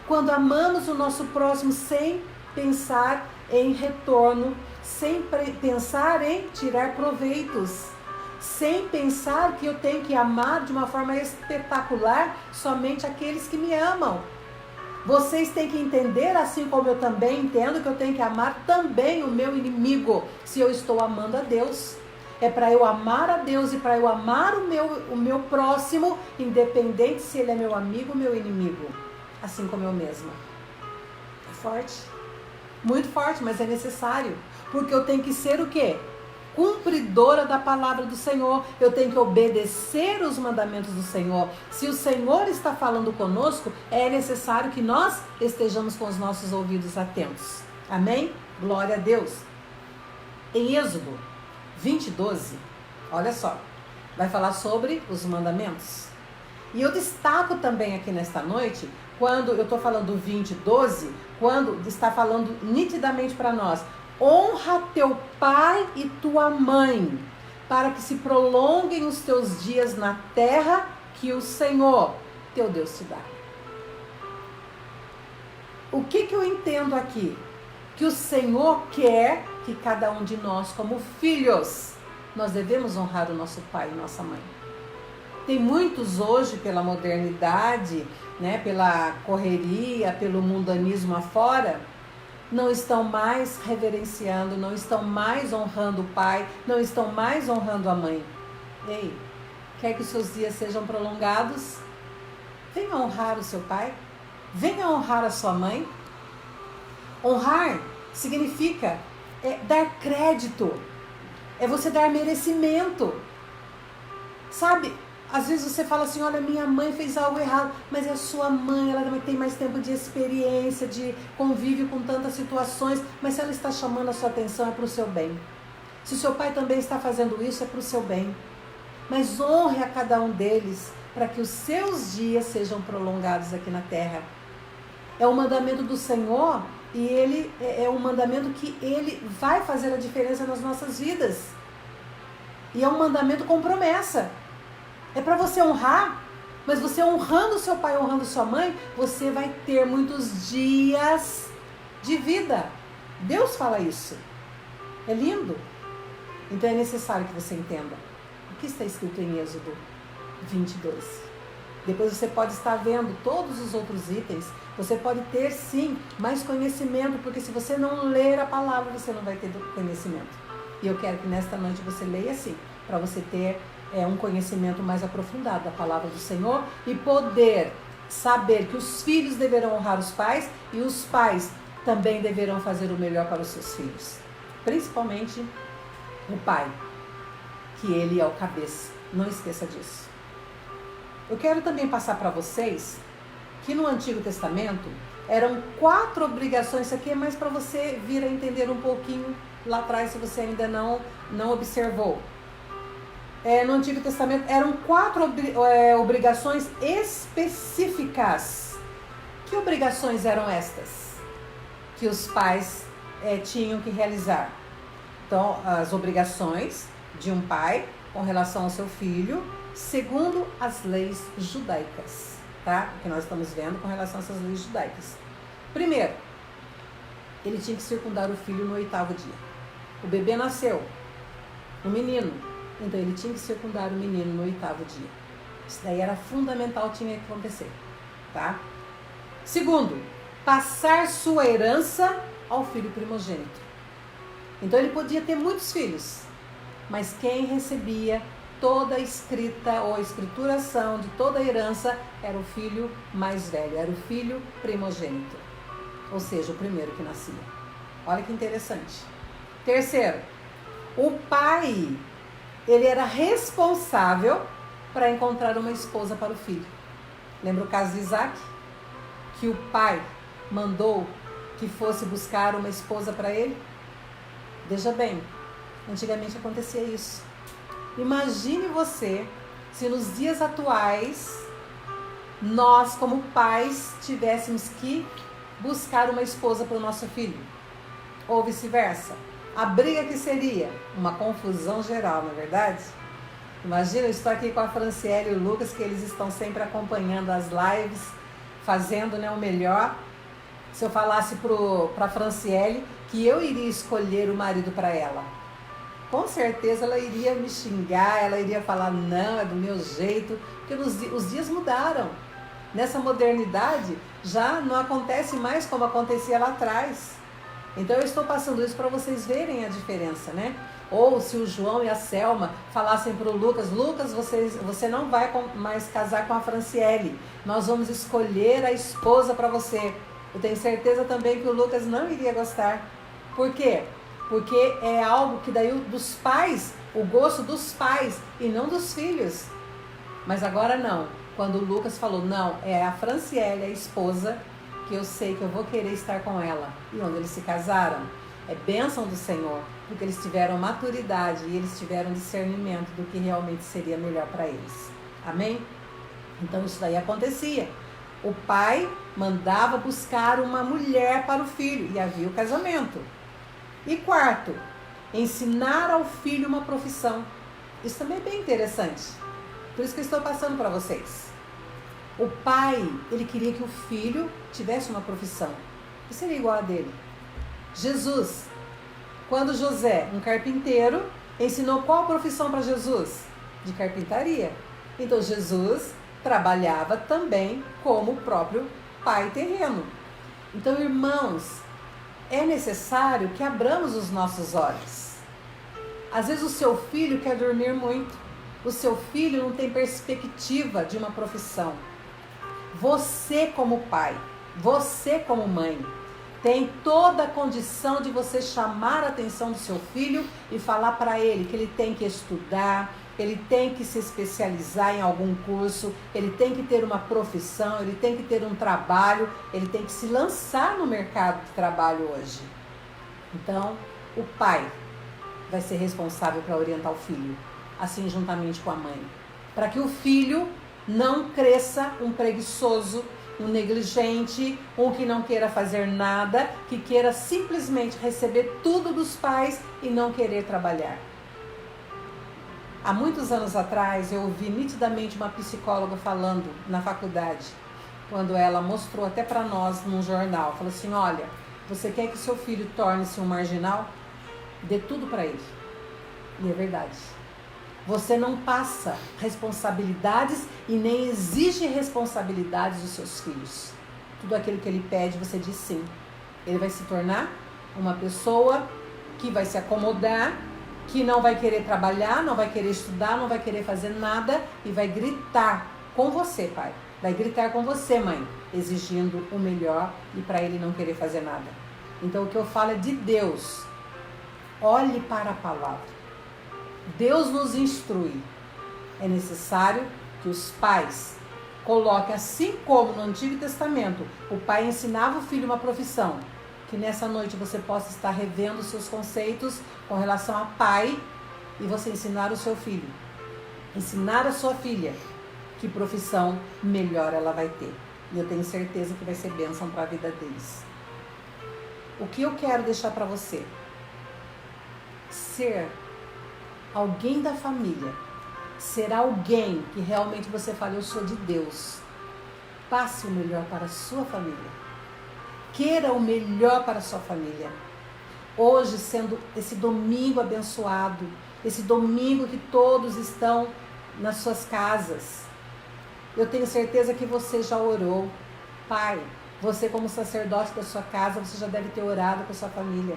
S1: quando amamos o nosso próximo sem pensar em retorno, sem pensar em tirar proveitos, sem pensar que eu tenho que amar de uma forma espetacular somente aqueles que me amam. Vocês têm que entender, assim como eu também entendo, que eu tenho que amar também o meu inimigo, se eu estou amando a Deus. É para eu amar a Deus e para eu amar o meu próximo, independente se ele é meu amigo ou meu inimigo. Assim como eu mesma. É forte. Muito forte, mas é necessário. Porque eu tenho que ser o quê? Cumpridora da palavra do Senhor. Eu tenho que obedecer os mandamentos do Senhor. Se o Senhor está falando conosco, é necessário que nós estejamos com os nossos ouvidos atentos. Amém? Glória a Deus. Em Êxodo 20:12, olha só, vai falar sobre os mandamentos. E eu destaco também aqui nesta noite, quando eu estou falando 20:12, quando está falando nitidamente para nós: honra teu pai e tua mãe, para que se prolonguem os teus dias na terra que o Senhor, teu Deus, te dá. O que eu entendo aqui? Que o Senhor quer que cada um de nós, como filhos, nós devemos honrar o nosso pai e nossa mãe. Tem muitos hoje, pela modernidade, né, pela correria, pelo mundanismo afora, não estão mais reverenciando, não estão mais honrando o pai, não estão mais honrando a mãe. Ei, quer que os seus dias sejam prolongados? Venha honrar o seu pai, venha honrar a sua mãe. Honrar significa dar crédito, é você dar merecimento. Sabe, às vezes você fala assim: olha, minha mãe fez algo errado, mas é a sua mãe, ela também tem mais tempo de experiência, de convívio com tantas situações, mas se ela está chamando a sua atenção é para o seu bem. Se o seu pai também está fazendo isso, é para o seu bem. Mas honre a cada um deles, para que os seus dias sejam prolongados aqui na terra. É o mandamento do Senhor, e ele é um mandamento que ele vai fazer a diferença nas nossas vidas. E é um mandamento com promessa. É para você honrar, mas você honrando seu pai, honrando sua mãe, você vai ter muitos dias de vida. Deus fala isso. É lindo. Então é necessário que você entenda o que está escrito em Êxodo 20:12. Depois você pode estar vendo todos os outros itens. Você pode ter, sim, mais conhecimento, porque se você não ler a palavra, você não vai ter conhecimento. E eu quero que nesta noite você leia assim, para você ter um conhecimento mais aprofundado da palavra do Senhor e poder saber que os filhos deverão honrar os pais e os pais também deverão fazer o melhor para os seus filhos. Principalmente o pai, que ele é o cabeça. Não esqueça disso. Eu quero também passar para vocês que no Antigo Testamento eram 4 obrigações. Isso aqui é mais para você vir a entender um pouquinho lá atrás, se você ainda não observou. No Antigo Testamento eram 4 obrigações específicas. Que obrigações eram estas? Que os pais tinham que realizar. Então, as obrigações de um pai com relação ao seu filho, segundo as leis judaicas, tá? O que nós estamos vendo com relação a essas leis judaicas. Primeiro, ele tinha que circundar o filho no 8º dia. O bebê nasceu, um menino, então ele tinha que circundar o menino no 8º dia. Isso daí era fundamental, tinha que acontecer, tá? Segundo, passar sua herança ao filho primogênito. Então ele podia ter muitos filhos, mas quem recebia toda a escrita ou a escrituração de toda a herança era o filho mais velho, era o filho primogênito, ou seja, o primeiro que nascia. Olha que interessante. Terceiro, o pai, ele era responsável para encontrar uma esposa para o filho. Lembra o caso de Isaac? Que o pai mandou que fosse buscar uma esposa para ele? Veja bem, antigamente acontecia isso. Imagine você se nos dias atuais nós, como pais, tivéssemos que buscar uma esposa para o nosso filho, ou vice-versa. A briga que seria uma confusão geral, não é verdade? Imagina, eu estou aqui com a Franciele e o Lucas, que eles estão sempre acompanhando as lives, fazendo o melhor. Se eu falasse para a Franciele que eu iria escolher o marido para ela, com certeza ela iria me xingar, ela iria falar: não, é do meu jeito, porque os dias mudaram. Nessa modernidade já não acontece mais como acontecia lá atrás. Então eu estou passando isso para vocês verem a diferença, né? Ou se o João e a Selma falassem para o Lucas, Lucas, você não vai mais casar com a Franciele, nós vamos escolher a esposa para você. Eu tenho certeza também que o Lucas não iria gostar. Por quê? Porque é algo que daí dos pais, o gosto dos pais e não dos filhos. Mas agora não. Quando o Lucas falou, não, é a Franciele, a esposa, que eu sei que eu vou querer estar com ela. E onde eles se casaram, é bênção do Senhor, porque eles tiveram maturidade e eles tiveram discernimento do que realmente seria melhor para eles. Amém? Então isso daí acontecia. O pai mandava buscar uma mulher para o filho e havia o casamento. E quarto, ensinar ao filho uma profissão. Isso também é bem interessante. Por isso que eu estou passando para vocês. O pai, ele queria que o filho tivesse uma profissão. Que seria igual a dele. Jesus, quando José, um carpinteiro, ensinou qual profissão para Jesus? De carpintaria. Então Jesus trabalhava também como o próprio pai terreno. Então, irmãos, é necessário que abramos os nossos olhos. Às vezes o seu filho quer dormir muito. O seu filho não tem perspectiva de uma profissão. Você como pai, você como mãe, tem toda a condição de você chamar a atenção do seu filho e falar para ele que ele tem que estudar, ele tem que se especializar em algum curso, ele tem que ter uma profissão, ele tem que ter um trabalho, ele tem que se lançar no mercado de trabalho hoje. Então, o pai vai ser responsável para orientar o filho, assim juntamente com a mãe, para que o filho não cresça um preguiçoso, um negligente, um que não queira fazer nada, que queira simplesmente receber tudo dos pais e não querer trabalhar. Há muitos anos atrás, eu ouvi nitidamente uma psicóloga falando na faculdade, quando ela mostrou até para nós num jornal, falou assim, olha, você quer que seu filho torne-se um marginal? Dê tudo para ele. E é verdade. Você não passa responsabilidades e nem exige responsabilidades dos seus filhos. Tudo aquilo que ele pede, você diz sim. Ele vai se tornar uma pessoa que vai se acomodar, que não vai querer trabalhar, não vai querer estudar, não vai querer fazer nada e vai gritar com você, pai. Vai gritar com você, mãe, exigindo o melhor e para ele não querer fazer nada. Então o que eu falo é de Deus. Olhe para a palavra. Deus nos instrui. É necessário que os pais coloquem, assim como no Antigo Testamento, o pai ensinava o filho uma profissão, que nessa noite você possa estar revendo seus conceitos com relação a pai e você ensinar o seu filho, ensinar a sua filha que profissão melhor ela vai ter. E eu tenho certeza que vai ser bênção para a vida deles. O que eu quero deixar para você? Ser alguém da família, ser alguém que realmente você fala, eu sou de Deus. Passe o melhor para a sua família. Queira o melhor para a sua família. Hoje, sendo esse domingo abençoado, esse domingo que todos estão nas suas casas, eu tenho certeza que você já orou. Pai, você como sacerdote da sua casa, você já deve ter orado com a sua família.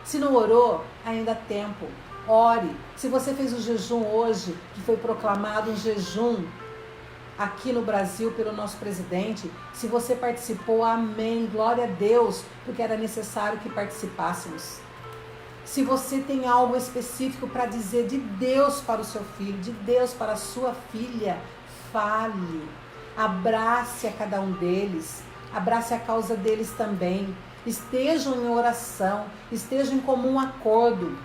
S1: Se não orou, ainda há tempo. Ore. Se você fez o jejum hoje, que foi proclamado um jejum aqui no Brasil pelo nosso presidente, se você participou, amém, glória a Deus, porque era necessário que participássemos. Se você tem algo específico para dizer de Deus para o seu filho, de Deus para a sua filha, fale. Abrace a cada um deles, abrace a causa deles também. Estejam em oração, estejam em comum acordo.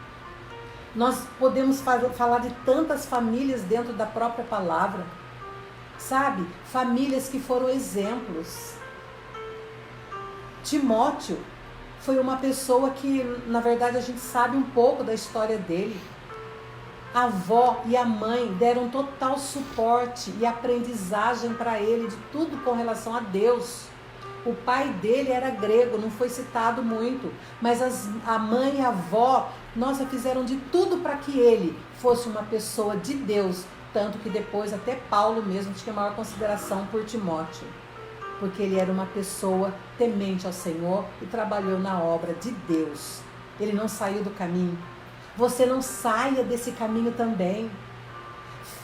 S1: Nós podemos falar de tantas famílias dentro da própria palavra, sabe? Famílias que foram exemplos. Timóteo foi uma pessoa que, na verdade, a gente sabe um pouco da história dele. A avó e a mãe deram total suporte e aprendizagem para ele de tudo com relação a Deus. O pai dele era grego, não foi citado muito, mas a mãe e a avó, nossa, fizeram de tudo para que ele fosse uma pessoa de Deus, tanto que depois até Paulo mesmo tinha maior consideração por Timóteo, porque ele era uma pessoa temente ao Senhor e trabalhou na obra de Deus. Ele não saiu do caminho. você não saia desse caminho também.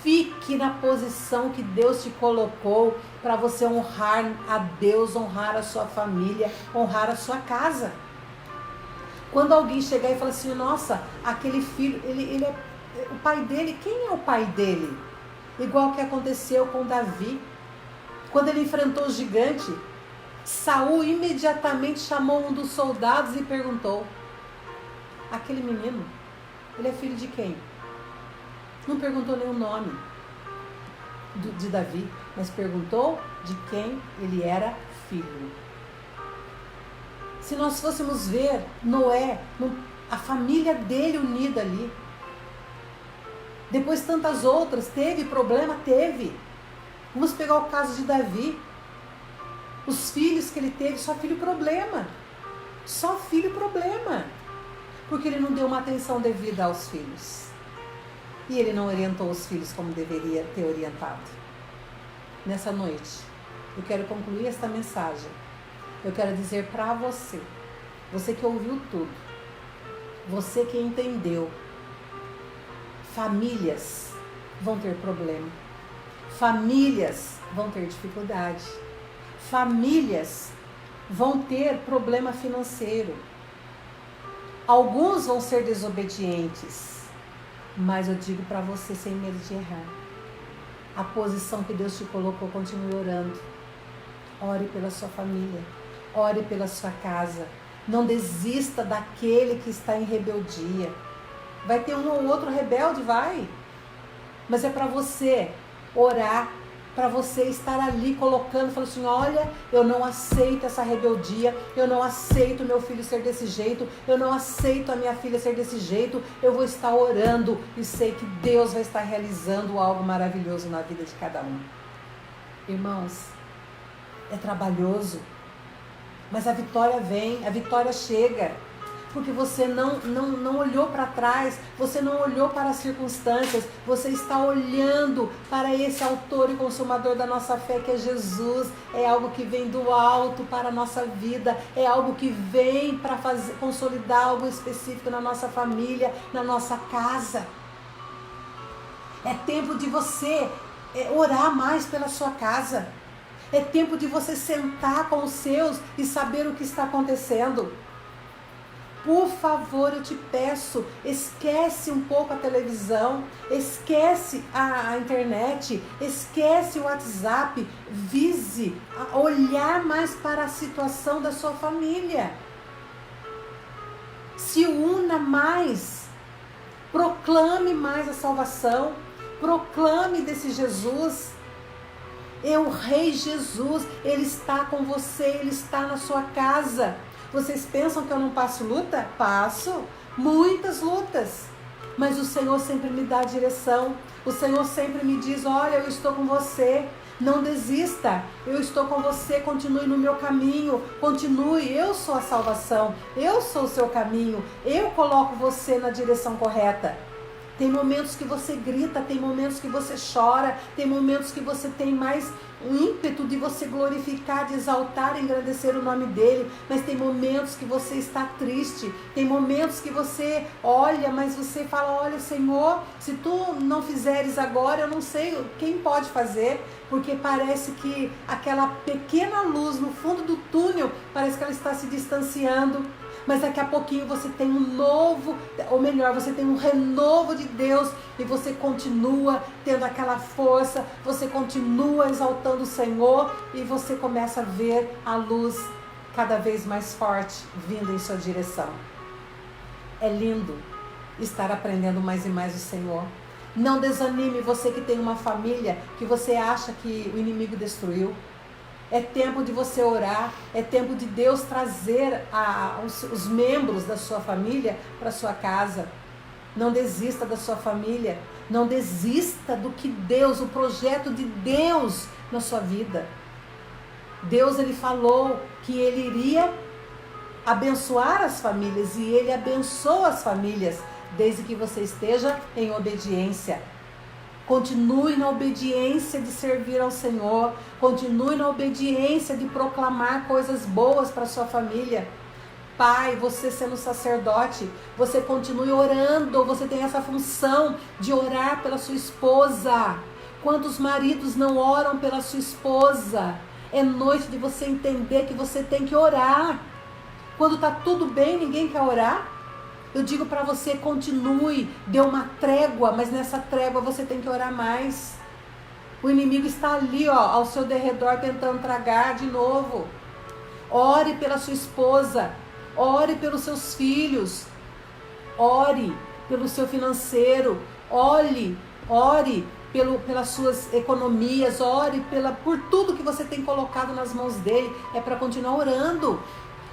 S1: Fique na posição que Deus te colocou para você honrar a Deus, honrar a sua família, honrar a sua casa. Quando alguém chegar e falar assim, nossa, aquele filho, ele é o pai dele, quem é o pai dele? Igual que aconteceu com Davi. Quando ele enfrentou o gigante, Saul imediatamente chamou um dos soldados e perguntou, aquele menino, ele é filho de quem? Não perguntou nem o nome de Davi, mas perguntou de quem ele era filho. Se nós fôssemos ver Noé, a família dele unida ali, depois tantas outras, teve problema? Teve. Vamos pegar o caso de Davi. Os filhos que ele teve, só filho problema. Só filho problema. Porque ele não deu uma atenção devida aos filhos. E ele não orientou os filhos como deveria ter orientado. Nessa noite, eu quero concluir esta mensagem. Eu quero dizer para você, você que ouviu tudo, você que entendeu, famílias vão ter problema. Famílias vão ter dificuldade. Famílias vão ter problema financeiro. Alguns vão ser desobedientes. Mas eu digo para você sem medo de errar. A posição que Deus te colocou, continue orando. Ore pela sua família. Ore pela sua casa. Não desista daquele que está em rebeldia. Vai ter um ou outro rebelde, vai. Mas é para você orar, para você estar ali colocando, falando assim, olha, eu não aceito essa rebeldia, eu não aceito meu filho ser desse jeito, eu não aceito a minha filha ser desse jeito, eu vou estar orando e sei que Deus vai estar realizando algo maravilhoso na vida de cada um. Irmãos, é trabalhoso, mas a vitória vem, a vitória chega. Porque você não olhou para trás, você não olhou para as circunstâncias, você está olhando para esse autor e consumador da nossa fé, que é Jesus. É algo que vem do alto para a nossa vida, é algo que vem para consolidar algo específico na nossa família, na nossa casa. É tempo de você orar mais pela sua casa. É tempo de você sentar com os seus e saber o que está acontecendo. Por favor, eu te peço, esquece um pouco a televisão, esquece a internet, esquece o WhatsApp, vise olhar mais para a situação da sua família. Se una mais, proclame mais a salvação, proclame desse Jesus. É o Rei Jesus, Ele está com você, Ele está na sua casa. Vocês pensam que eu não passo luta? Passo, muitas lutas. Mas o Senhor sempre me dá a direção. O Senhor sempre me diz, olha, eu estou com você. Não desista, eu estou com você, continue no meu caminho. Continue, eu sou a salvação. Eu sou o seu caminho. Eu coloco você na direção correta. Tem momentos que você grita, tem momentos que você chora, tem momentos que você tem mais um ímpeto de você glorificar, de exaltar, engrandecer o nome dele, mas tem momentos que você está triste, tem momentos que você olha, mas você fala, olha Senhor, se tu não fizeres agora, eu não sei quem pode fazer, porque parece que aquela pequena luz no fundo do túnel, parece que ela está se distanciando. Mas daqui a pouquinho você tem um novo, ou melhor, você tem um renovo de Deus e você continua tendo aquela força, você continua exaltando o Senhor e você começa a ver a luz cada vez mais forte vindo em sua direção. É lindo estar aprendendo mais e mais o Senhor. Não desanime, você que tem uma família que você acha que o inimigo destruiu. É tempo de você orar, é tempo de Deus trazer os membros da sua família para a sua casa. Não desista da sua família, não desista do que Deus, o projeto de Deus na sua vida. Deus, Ele falou que Ele iria abençoar as famílias e Ele abençoa as famílias, desde que você esteja em obediência. Continue na obediência de servir ao Senhor. Continue na obediência de proclamar coisas boas para a sua família. pai, você sendo sacerdote, você continue orando, você tem essa função de orar pela sua esposa. Quantos maridos não oram pela sua esposa? É noite de você entender que você tem que orar. Quando está tudo bem, ninguém quer orar. Eu digo para você, continue, dê uma trégua, mas nessa trégua você tem que orar mais. O inimigo está ali, ó, ao seu derredor, tentando tragar de novo. Ore pela sua esposa, ore pelos seus filhos, ore pelo seu financeiro, ore pelas suas economias, ore por tudo que você tem colocado nas mãos dele. É para continuar orando.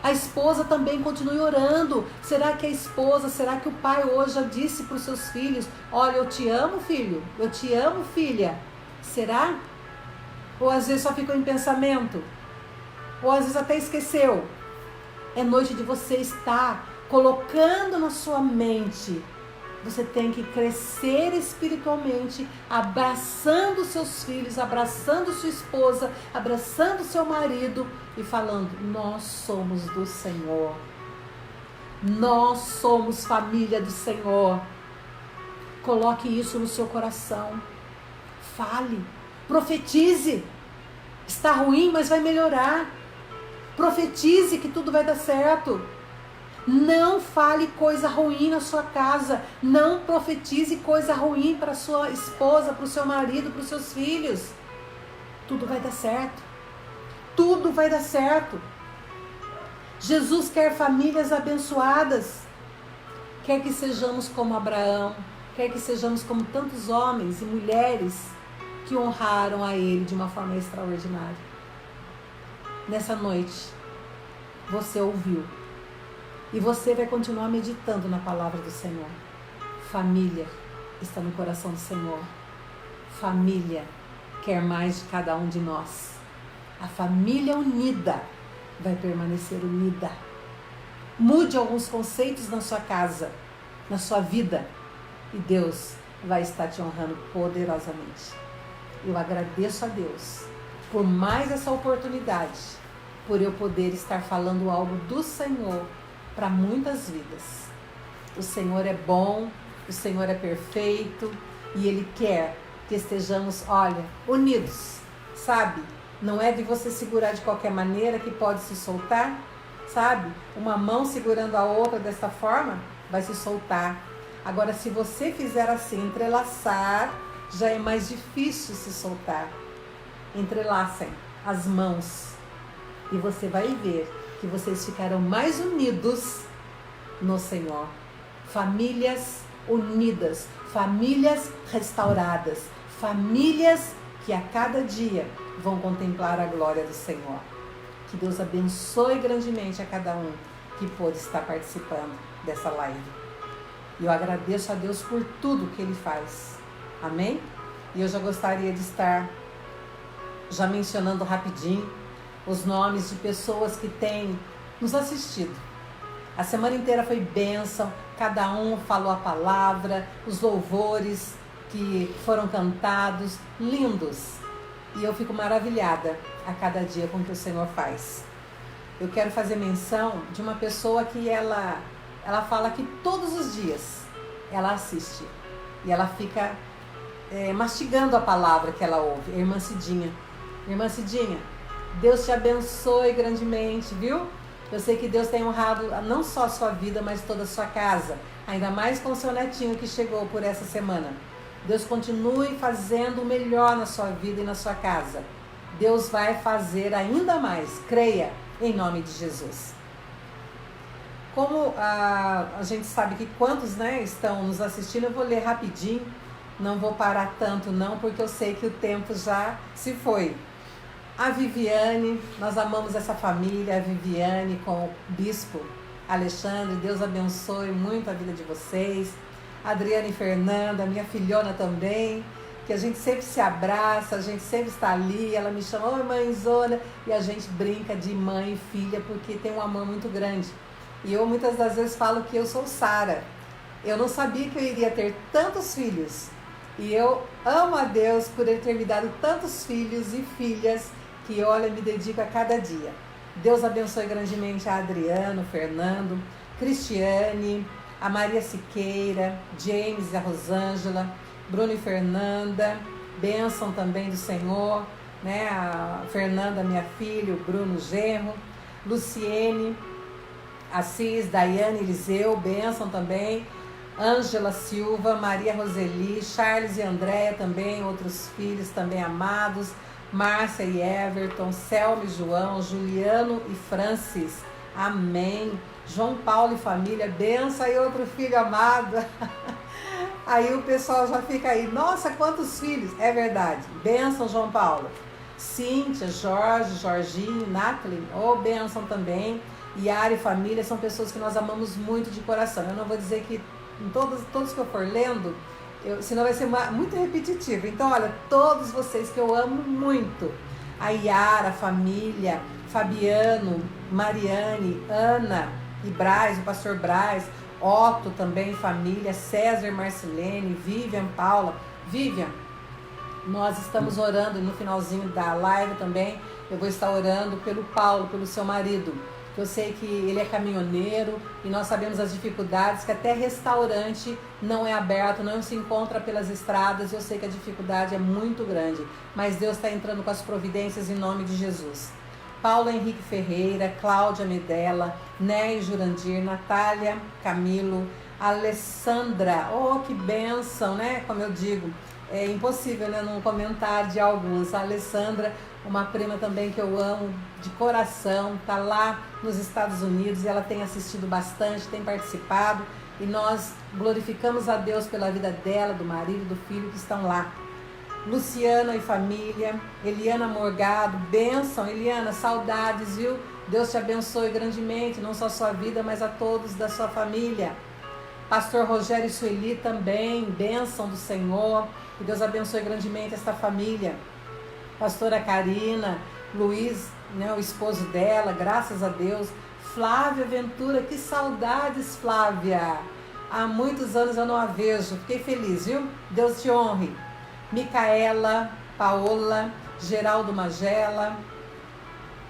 S1: A esposa também continue orando. Será que a esposa, será que o pai hoje já disse para os seus filhos: olha, eu te amo, filho, eu te amo, filha? Será? Ou às vezes só ficou em pensamento? Ou às vezes até esqueceu? É noite de você estar colocando na sua mente. Você tem que crescer espiritualmente, abraçando seus filhos, abraçando sua esposa, abraçando seu marido e falando: nós somos do Senhor. Nós somos família do Senhor. Coloque isso no seu coração. Fale, profetize. Está ruim, mas vai melhorar. Profetize que tudo vai dar certo. Não fale coisa ruim na sua casa. Não profetize coisa ruim para sua esposa, para o seu marido, para os seus filhos. Tudo vai dar certo. Tudo vai dar certo. Jesus quer famílias abençoadas. Quer que sejamos como Abraão. Quer que sejamos como tantos homens e mulheres que honraram a Ele de uma forma extraordinária. Nessa noite, você ouviu. E você vai continuar meditando na palavra do Senhor. Família está no coração do Senhor. Família quer mais de cada um de nós. A família unida vai permanecer unida. Mude alguns conceitos na sua casa, na sua vida, e Deus vai estar te honrando poderosamente. Eu agradeço a Deus por mais essa oportunidade, por eu poder estar falando algo do Senhor para muitas vidas. O Senhor é bom, o Senhor é perfeito e Ele quer que estejamos, olha, unidos, sabe? Não é de você segurar de qualquer maneira que pode se soltar, sabe? Uma mão segurando a outra dessa forma, vai se soltar. Agora, se você fizer assim, entrelaçar, já é mais difícil se soltar. Entrelacem as mãos e você vai ver que vocês ficarão mais unidos no Senhor. Famílias unidas, famílias restauradas, famílias que a cada dia vão contemplar a glória do Senhor. Que Deus abençoe grandemente a cada um que pôde estar participando dessa live. E eu agradeço a Deus por tudo que Ele faz. Amém? E eu já gostaria de estar já mencionando rapidinho os nomes de pessoas que têm nos assistido. A semana inteira foi bênção, cada um falou a palavra, os louvores que foram cantados, lindos. E eu fico maravilhada a cada dia com o que o Senhor faz. Eu quero fazer menção de uma pessoa que ela fala que todos os dias ela assiste. E ela fica mastigando a palavra que ela ouve, a irmã Cidinha. Irmã Cidinha, Deus te abençoe grandemente, viu? Eu sei que Deus tem honrado não só a sua vida, mas toda a sua casa. Ainda mais com o seu netinho que chegou por essa semana. Deus continue fazendo o melhor na sua vida e na sua casa. Deus vai fazer ainda mais. Creia, em nome de Jesus. Como a gente sabe que quantos estão nos assistindo, eu vou ler rapidinho. Não vou parar tanto não, porque eu sei que o tempo já se foi. A Viviane, nós amamos essa família, a Viviane com o Bispo Alexandre, Deus abençoe muito a vida de vocês. A Adriana e Fernanda, minha filhona também, que a gente sempre se abraça, a gente sempre está ali, ela me chama, oi mãezona, e a gente brinca de mãe e filha, porque tem um amor muito grande. E eu muitas das vezes falo que eu sou Sara. Eu não sabia que eu iria ter tantos filhos. E eu amo a Deus por Ele ter me dado tantos filhos e filhas que, olha, me dedico a cada dia. Deus abençoe grandemente a Adriano, o Fernando, Cristiane, a Maria Siqueira, James e a Rosângela, Bruno e Fernanda, bênção também do Senhor, né? A Fernanda, minha filha, o Bruno genro, Luciene, Assis, Daiane Eliseu, bênção também, Ângela Silva, Maria Roseli, Charles e Andréia também, outros filhos também amados, Márcia e Everton, Selma e João, Juliano e Francis, amém. João Paulo e família, benção e outro filho amado. Aí o pessoal já fica aí, nossa, quantos filhos? É verdade, benção João Paulo. Cíntia, Jorge, Jorginho, Nathalie, benção também. Yara e família são pessoas que nós amamos muito de coração. Eu não vou dizer que em todos que eu for lendo, senão vai ser muito repetitivo. Então, olha, todos vocês que eu amo muito. A Yara, família, Fabiano, Mariane, Ana e Braz, o pastor Braz, Otto também, família, César, Marcelene, Vivian, Paula. Vivian, nós estamos orando no finalzinho da live também. Eu vou estar orando pelo Paulo, pelo seu marido. Eu sei que ele é caminhoneiro e nós sabemos as dificuldades, que até restaurante não é aberto, não se encontra pelas estradas. Eu sei que a dificuldade é muito grande, mas Deus está entrando com as providências em nome de Jesus. Paulo Henrique Ferreira, Cláudia Medella, Né Jurandir, Natália Camilo, Alessandra, que bênção, né? Como eu digo, é impossível, né, não comentar de alguns. A Alessandra, uma prima também que eu amo de coração, está lá nos Estados Unidos e ela tem assistido bastante, tem participado e nós glorificamos a Deus pela vida dela, do marido, do filho que estão lá. Luciana e família, Eliana Morgado, bênção, Eliana, saudades, viu? Deus te abençoe grandemente, não só a sua vida, mas a todos da sua família. Pastor Rogério e Sueli também, bênção do Senhor, que Deus abençoe grandemente esta família. Pastora Karina, Luiz, né, o esposo dela, graças a Deus. Flávia Ventura, que saudades, Flávia. Há muitos anos eu não a vejo, fiquei feliz, viu? Deus te honre. Micaela, Paola, Geraldo Magela,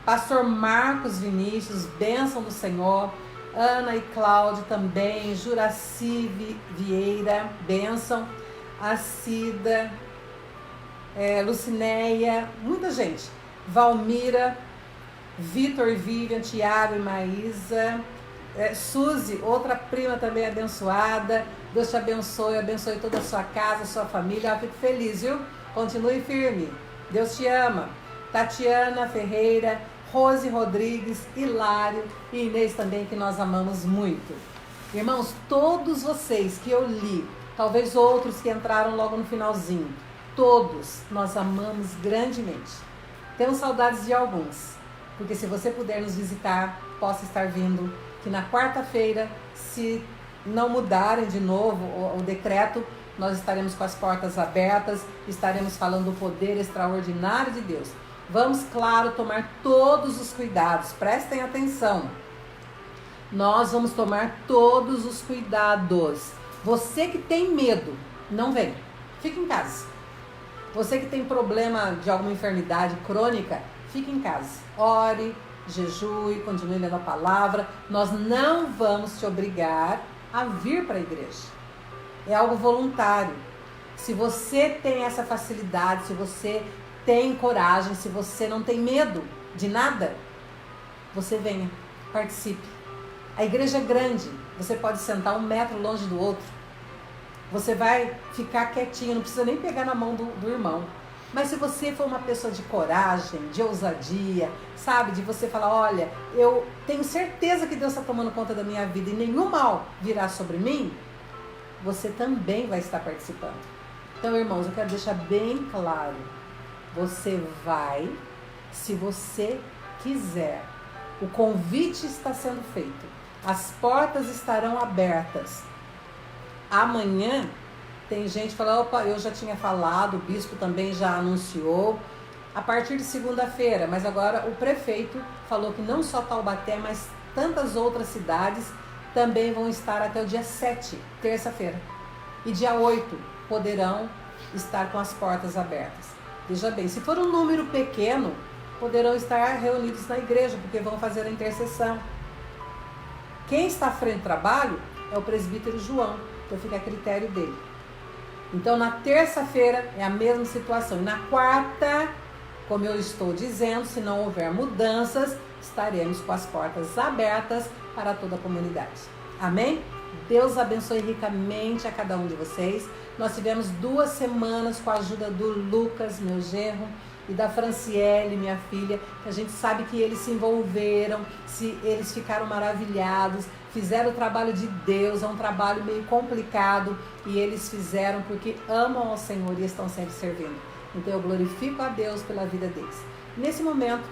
S1: Pastor Marcos Vinícius, bênção do Senhor. Ana e Cláudio também, Juraci Vieira, bênção. A Cida, Lucinéia, muita gente. Valmira, Vitor e Vivian, Tiago e Maísa, Suzy, outra prima também abençoada. Deus te abençoe toda a sua casa, a sua família. Eu fico feliz, viu? Continue firme. Deus te ama. Tatiana Ferreira, Rose Rodrigues, Hilário e Inês também, que nós amamos muito. Irmãos, todos vocês que eu li, talvez outros que entraram logo no finalzinho, todos nós amamos grandemente. Temos saudades de alguns, porque se você puder nos visitar, possa estar vindo, que na quarta-feira, se não mudarem de novo o decreto, nós estaremos com as portas abertas, estaremos falando do poder extraordinário de Deus. Vamos, claro, tomar todos os cuidados, prestem atenção. Nós vamos tomar todos os cuidados. Você que tem medo, não vem, fique em casa. Você que tem problema de alguma enfermidade crônica, fique em casa. Ore, jejue, continue lendo a palavra. Nós não vamos te obrigar a vir para a igreja. É algo voluntário. Se você tem essa facilidade, se você tem coragem, se você não tem medo de nada, você venha, participe. A igreja é grande, você pode sentar 1 metro longe do outro. Você vai ficar quietinho, não precisa nem pegar na mão do irmão. Mas se você for uma pessoa de coragem, de ousadia, sabe, de você falar, olha, eu tenho certeza que Deus está tomando conta da minha vida e nenhum mal virá sobre mim, você também vai estar participando. Então, irmãos, eu quero deixar bem claro, você vai, se você quiser. O convite está sendo feito. As portas estarão abertas. Amanhã tem gente falando, opa, eu já tinha falado, o bispo também já anunciou, a partir de segunda-feira, mas agora o prefeito falou que não só Taubaté, mas tantas outras cidades também vão estar até o dia 7, terça-feira. E dia 8 poderão estar com as portas abertas. Veja bem, se for um número pequeno, poderão estar reunidos na igreja, porque vão fazer a intercessão. Quem está à frente do trabalho é o presbítero João, então fica a critério dele. Então na terça-feira é a mesma situação. E na quarta, como eu estou dizendo, se não houver mudanças, estaremos com as portas abertas para toda a comunidade. Amém? Deus abençoe ricamente a cada um de vocês. Nós tivemos 2 semanas com a ajuda do Lucas, meu genro, e da Franciele, minha filha, que a gente sabe que eles se envolveram, eles ficaram maravilhados, fizeram o trabalho de Deus, é um trabalho meio complicado, e eles fizeram porque amam ao Senhor e estão sempre servindo. Então eu glorifico a Deus pela vida deles. Nesse momento,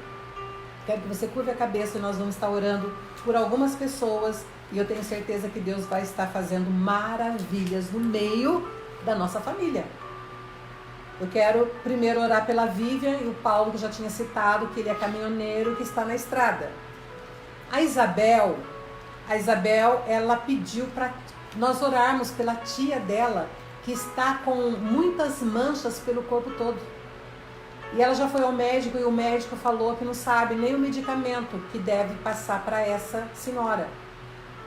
S1: quero que você curva a cabeça e nós vamos estar orando por algumas pessoas, e eu tenho certeza que Deus vai estar fazendo maravilhas no meio da nossa família. Eu quero primeiro orar pela Vivian e o Paulo, que já tinha citado, que ele é caminhoneiro que está na estrada. A Isabel, ela pediu para nós orarmos pela tia dela, que está com muitas manchas pelo corpo todo. E ela já foi ao médico e o médico falou que não sabe nem o medicamento que deve passar para essa senhora.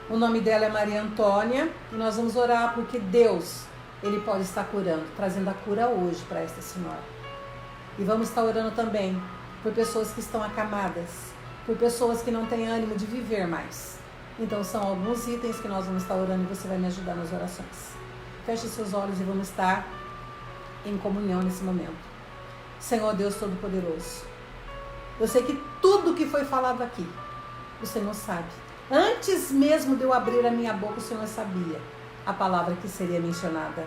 S1: O nome dela é Maria Antônia e nós vamos orar porque Deus, Ele pode estar curando, trazendo a cura hoje para esta senhora. E vamos estar orando também por pessoas que estão acamadas, por pessoas que não têm ânimo de viver mais. Então são alguns itens que nós vamos estar orando e você vai me ajudar nas orações. Feche seus olhos e vamos estar em comunhão nesse momento. Senhor Deus Todo-Poderoso, eu sei que tudo que foi falado aqui, o Senhor sabe. Antes mesmo de eu abrir a minha boca, o Senhor sabia a palavra que seria mencionada.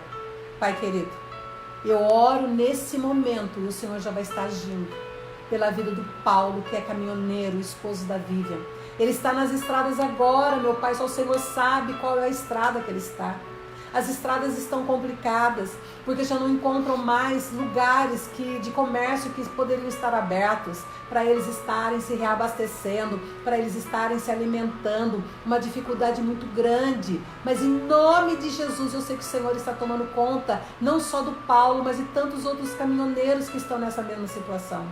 S1: Pai querido, eu oro nesse momento e o Senhor já vai estar agindo pela vida do Paulo, que é caminhoneiro, esposo da Vivian. Ele está nas estradas agora, meu Pai, só o Senhor sabe qual é a estrada que ele está. As estradas estão complicadas, porque já não encontram mais lugares de comércio que poderiam estar abertos, para eles estarem se reabastecendo, para eles estarem se alimentando, uma dificuldade muito grande. Mas em nome de Jesus, eu sei que o Senhor está tomando conta, não só do Paulo, mas de tantos outros caminhoneiros que estão nessa mesma situação.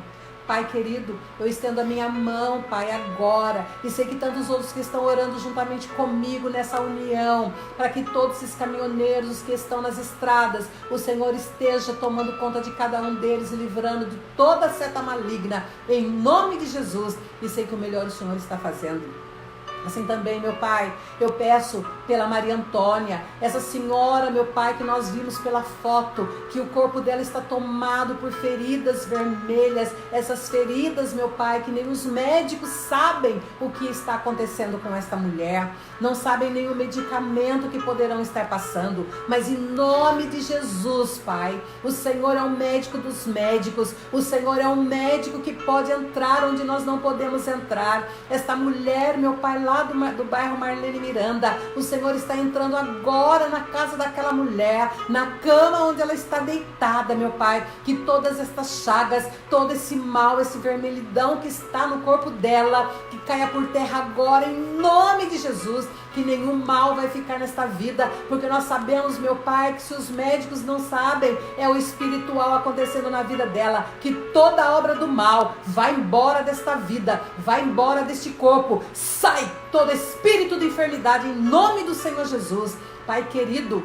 S1: Pai querido, eu estendo a minha mão, Pai, agora, e sei que tantos outros que estão orando juntamente comigo nessa união, para que todos esses caminhoneiros, os que estão nas estradas, o Senhor esteja tomando conta de cada um deles e livrando de toda seta maligna, em nome de Jesus, e sei que o melhor o Senhor está fazendo. Assim também, meu Pai, eu peço pela Maria Antônia, essa senhora, meu Pai, que nós vimos pela foto, que o corpo dela está tomado por feridas vermelhas, essas feridas, meu Pai, que nem os médicos sabem o que está acontecendo com esta mulher, não sabem nem o medicamento que poderão estar passando, mas em nome de Jesus, Pai, o Senhor é o médico dos médicos, o Senhor é um médico que pode entrar onde nós não podemos entrar. Esta mulher, meu Pai, lá do bairro Marlene Miranda, o Senhor está entrando agora na casa daquela mulher, na cama onde ela está deitada, meu Pai, que todas estas chagas, todo esse mal, esse vermelhidão que está no corpo dela, que caia por terra agora, em nome de Jesus, que nenhum mal vai ficar nesta vida, porque nós sabemos, meu Pai, que se os médicos não sabem, é o espiritual acontecendo na vida dela, que toda a obra do mal vai embora desta vida, vai embora deste corpo, sai todo espírito de enfermidade em nome do Senhor Jesus. Pai querido,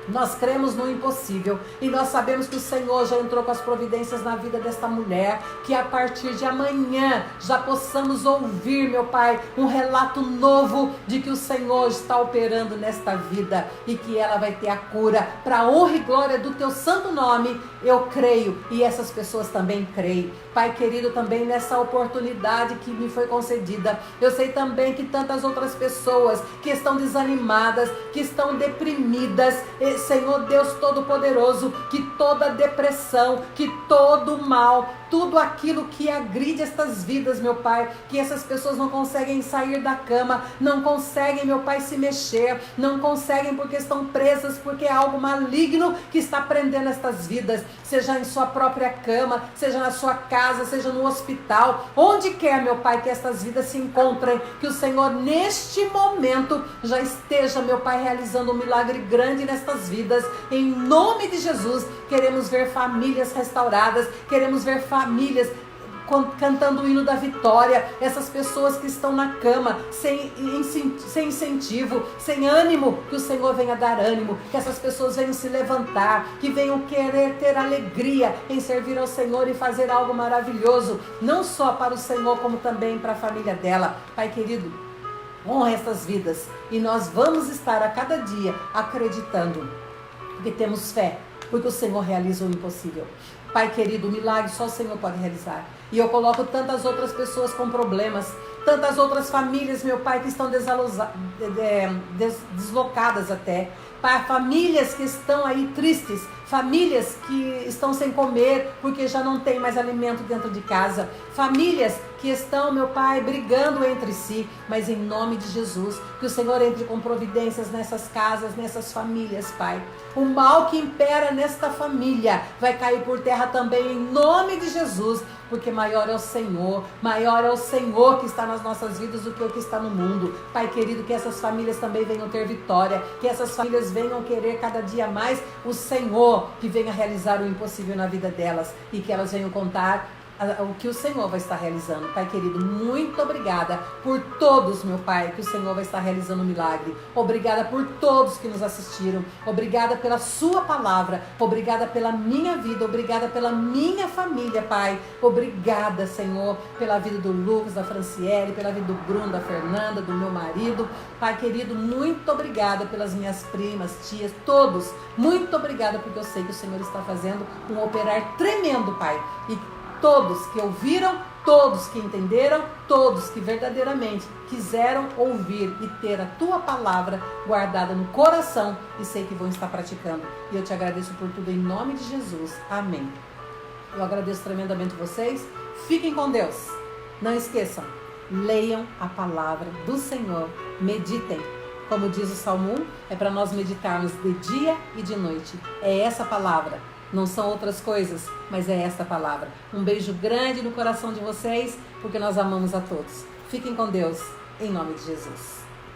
S1: nós cremos no impossível e nós sabemos que o Senhor já entrou com as providências na vida desta mulher, que a partir de amanhã já possamos ouvir, meu Pai, um relato novo de que o Senhor está operando nesta vida e que ela vai ter a cura para a honra e glória do teu santo nome. Eu creio e essas pessoas também creem. Pai querido, também nessa oportunidade que me foi concedida, eu sei também que tantas outras pessoas que estão desanimadas, que estão deprimidas, Senhor Deus Todo-Poderoso, que toda depressão, que todo mal, tudo aquilo que agride estas vidas, meu Pai, que essas pessoas não conseguem sair da cama, não conseguem, meu Pai, se mexer, não conseguem porque estão presas, porque é algo maligno que está prendendo estas vidas, seja em sua própria cama, seja na sua casa, seja no hospital, onde quer, meu Pai, que estas vidas se encontrem, que o Senhor neste momento já esteja, meu Pai, realizando um milagre grande nestas vidas, em nome de Jesus. Queremos ver famílias restauradas, queremos ver famílias cantando o hino da vitória, essas pessoas que estão na cama, sem incentivo, sem ânimo, que o Senhor venha dar ânimo, que essas pessoas venham se levantar, que venham querer ter alegria em servir ao Senhor e fazer algo maravilhoso, não só para o Senhor, como também para a família dela. Pai querido, honra essas vidas, e nós vamos estar a cada dia acreditando, porque temos fé, porque o Senhor realiza o impossível. Pai querido, o milagre só o Senhor pode realizar. E eu coloco tantas outras pessoas com problemas, tantas outras famílias, meu Pai, que estão deslocadas até. Pai, famílias que estão aí tristes, famílias que estão sem comer porque já não tem mais alimento dentro de casa, famílias que estão, meu Pai, brigando entre si, mas em nome de Jesus, que o Senhor entre com providências nessas casas, nessas famílias, Pai. O mal que impera nesta família vai cair por terra também em nome de Jesus, porque maior é o Senhor que está nas nossas vidas do que o que está no mundo. Pai querido, que essas famílias também venham ter vitória, que essas famílias venham querer cada dia mais o Senhor, que venha realizar o impossível na vida delas, e que elas venham contar o que o Senhor vai estar realizando. Pai querido, muito obrigada por todos, meu Pai, que o Senhor vai estar realizando um milagre. Obrigada por todos que nos assistiram. Obrigada pela sua palavra. Obrigada pela minha vida. Obrigada pela minha família, Pai. Obrigada, Senhor, pela vida do Lucas, da Franciele, pela vida do Bruno, da Fernanda, do meu marido. Pai querido, muito obrigada pelas minhas primas, tias, todos. Muito obrigada, porque eu sei que o Senhor está fazendo um operar tremendo, Pai. E todos que ouviram, todos que entenderam, todos que verdadeiramente quiseram ouvir e ter a tua palavra guardada no coração, e sei que vão estar praticando. E eu te agradeço por tudo em nome de Jesus. Amém. Eu agradeço tremendamente vocês. Fiquem com Deus. Não esqueçam, leiam a palavra do Senhor. Meditem. Como diz o Salmo 1, é para nós meditarmos de dia e de noite. É essa palavra. Não são outras coisas, mas é esta palavra. Um beijo grande no coração de vocês, porque nós amamos a todos. Fiquem com Deus, em nome de Jesus.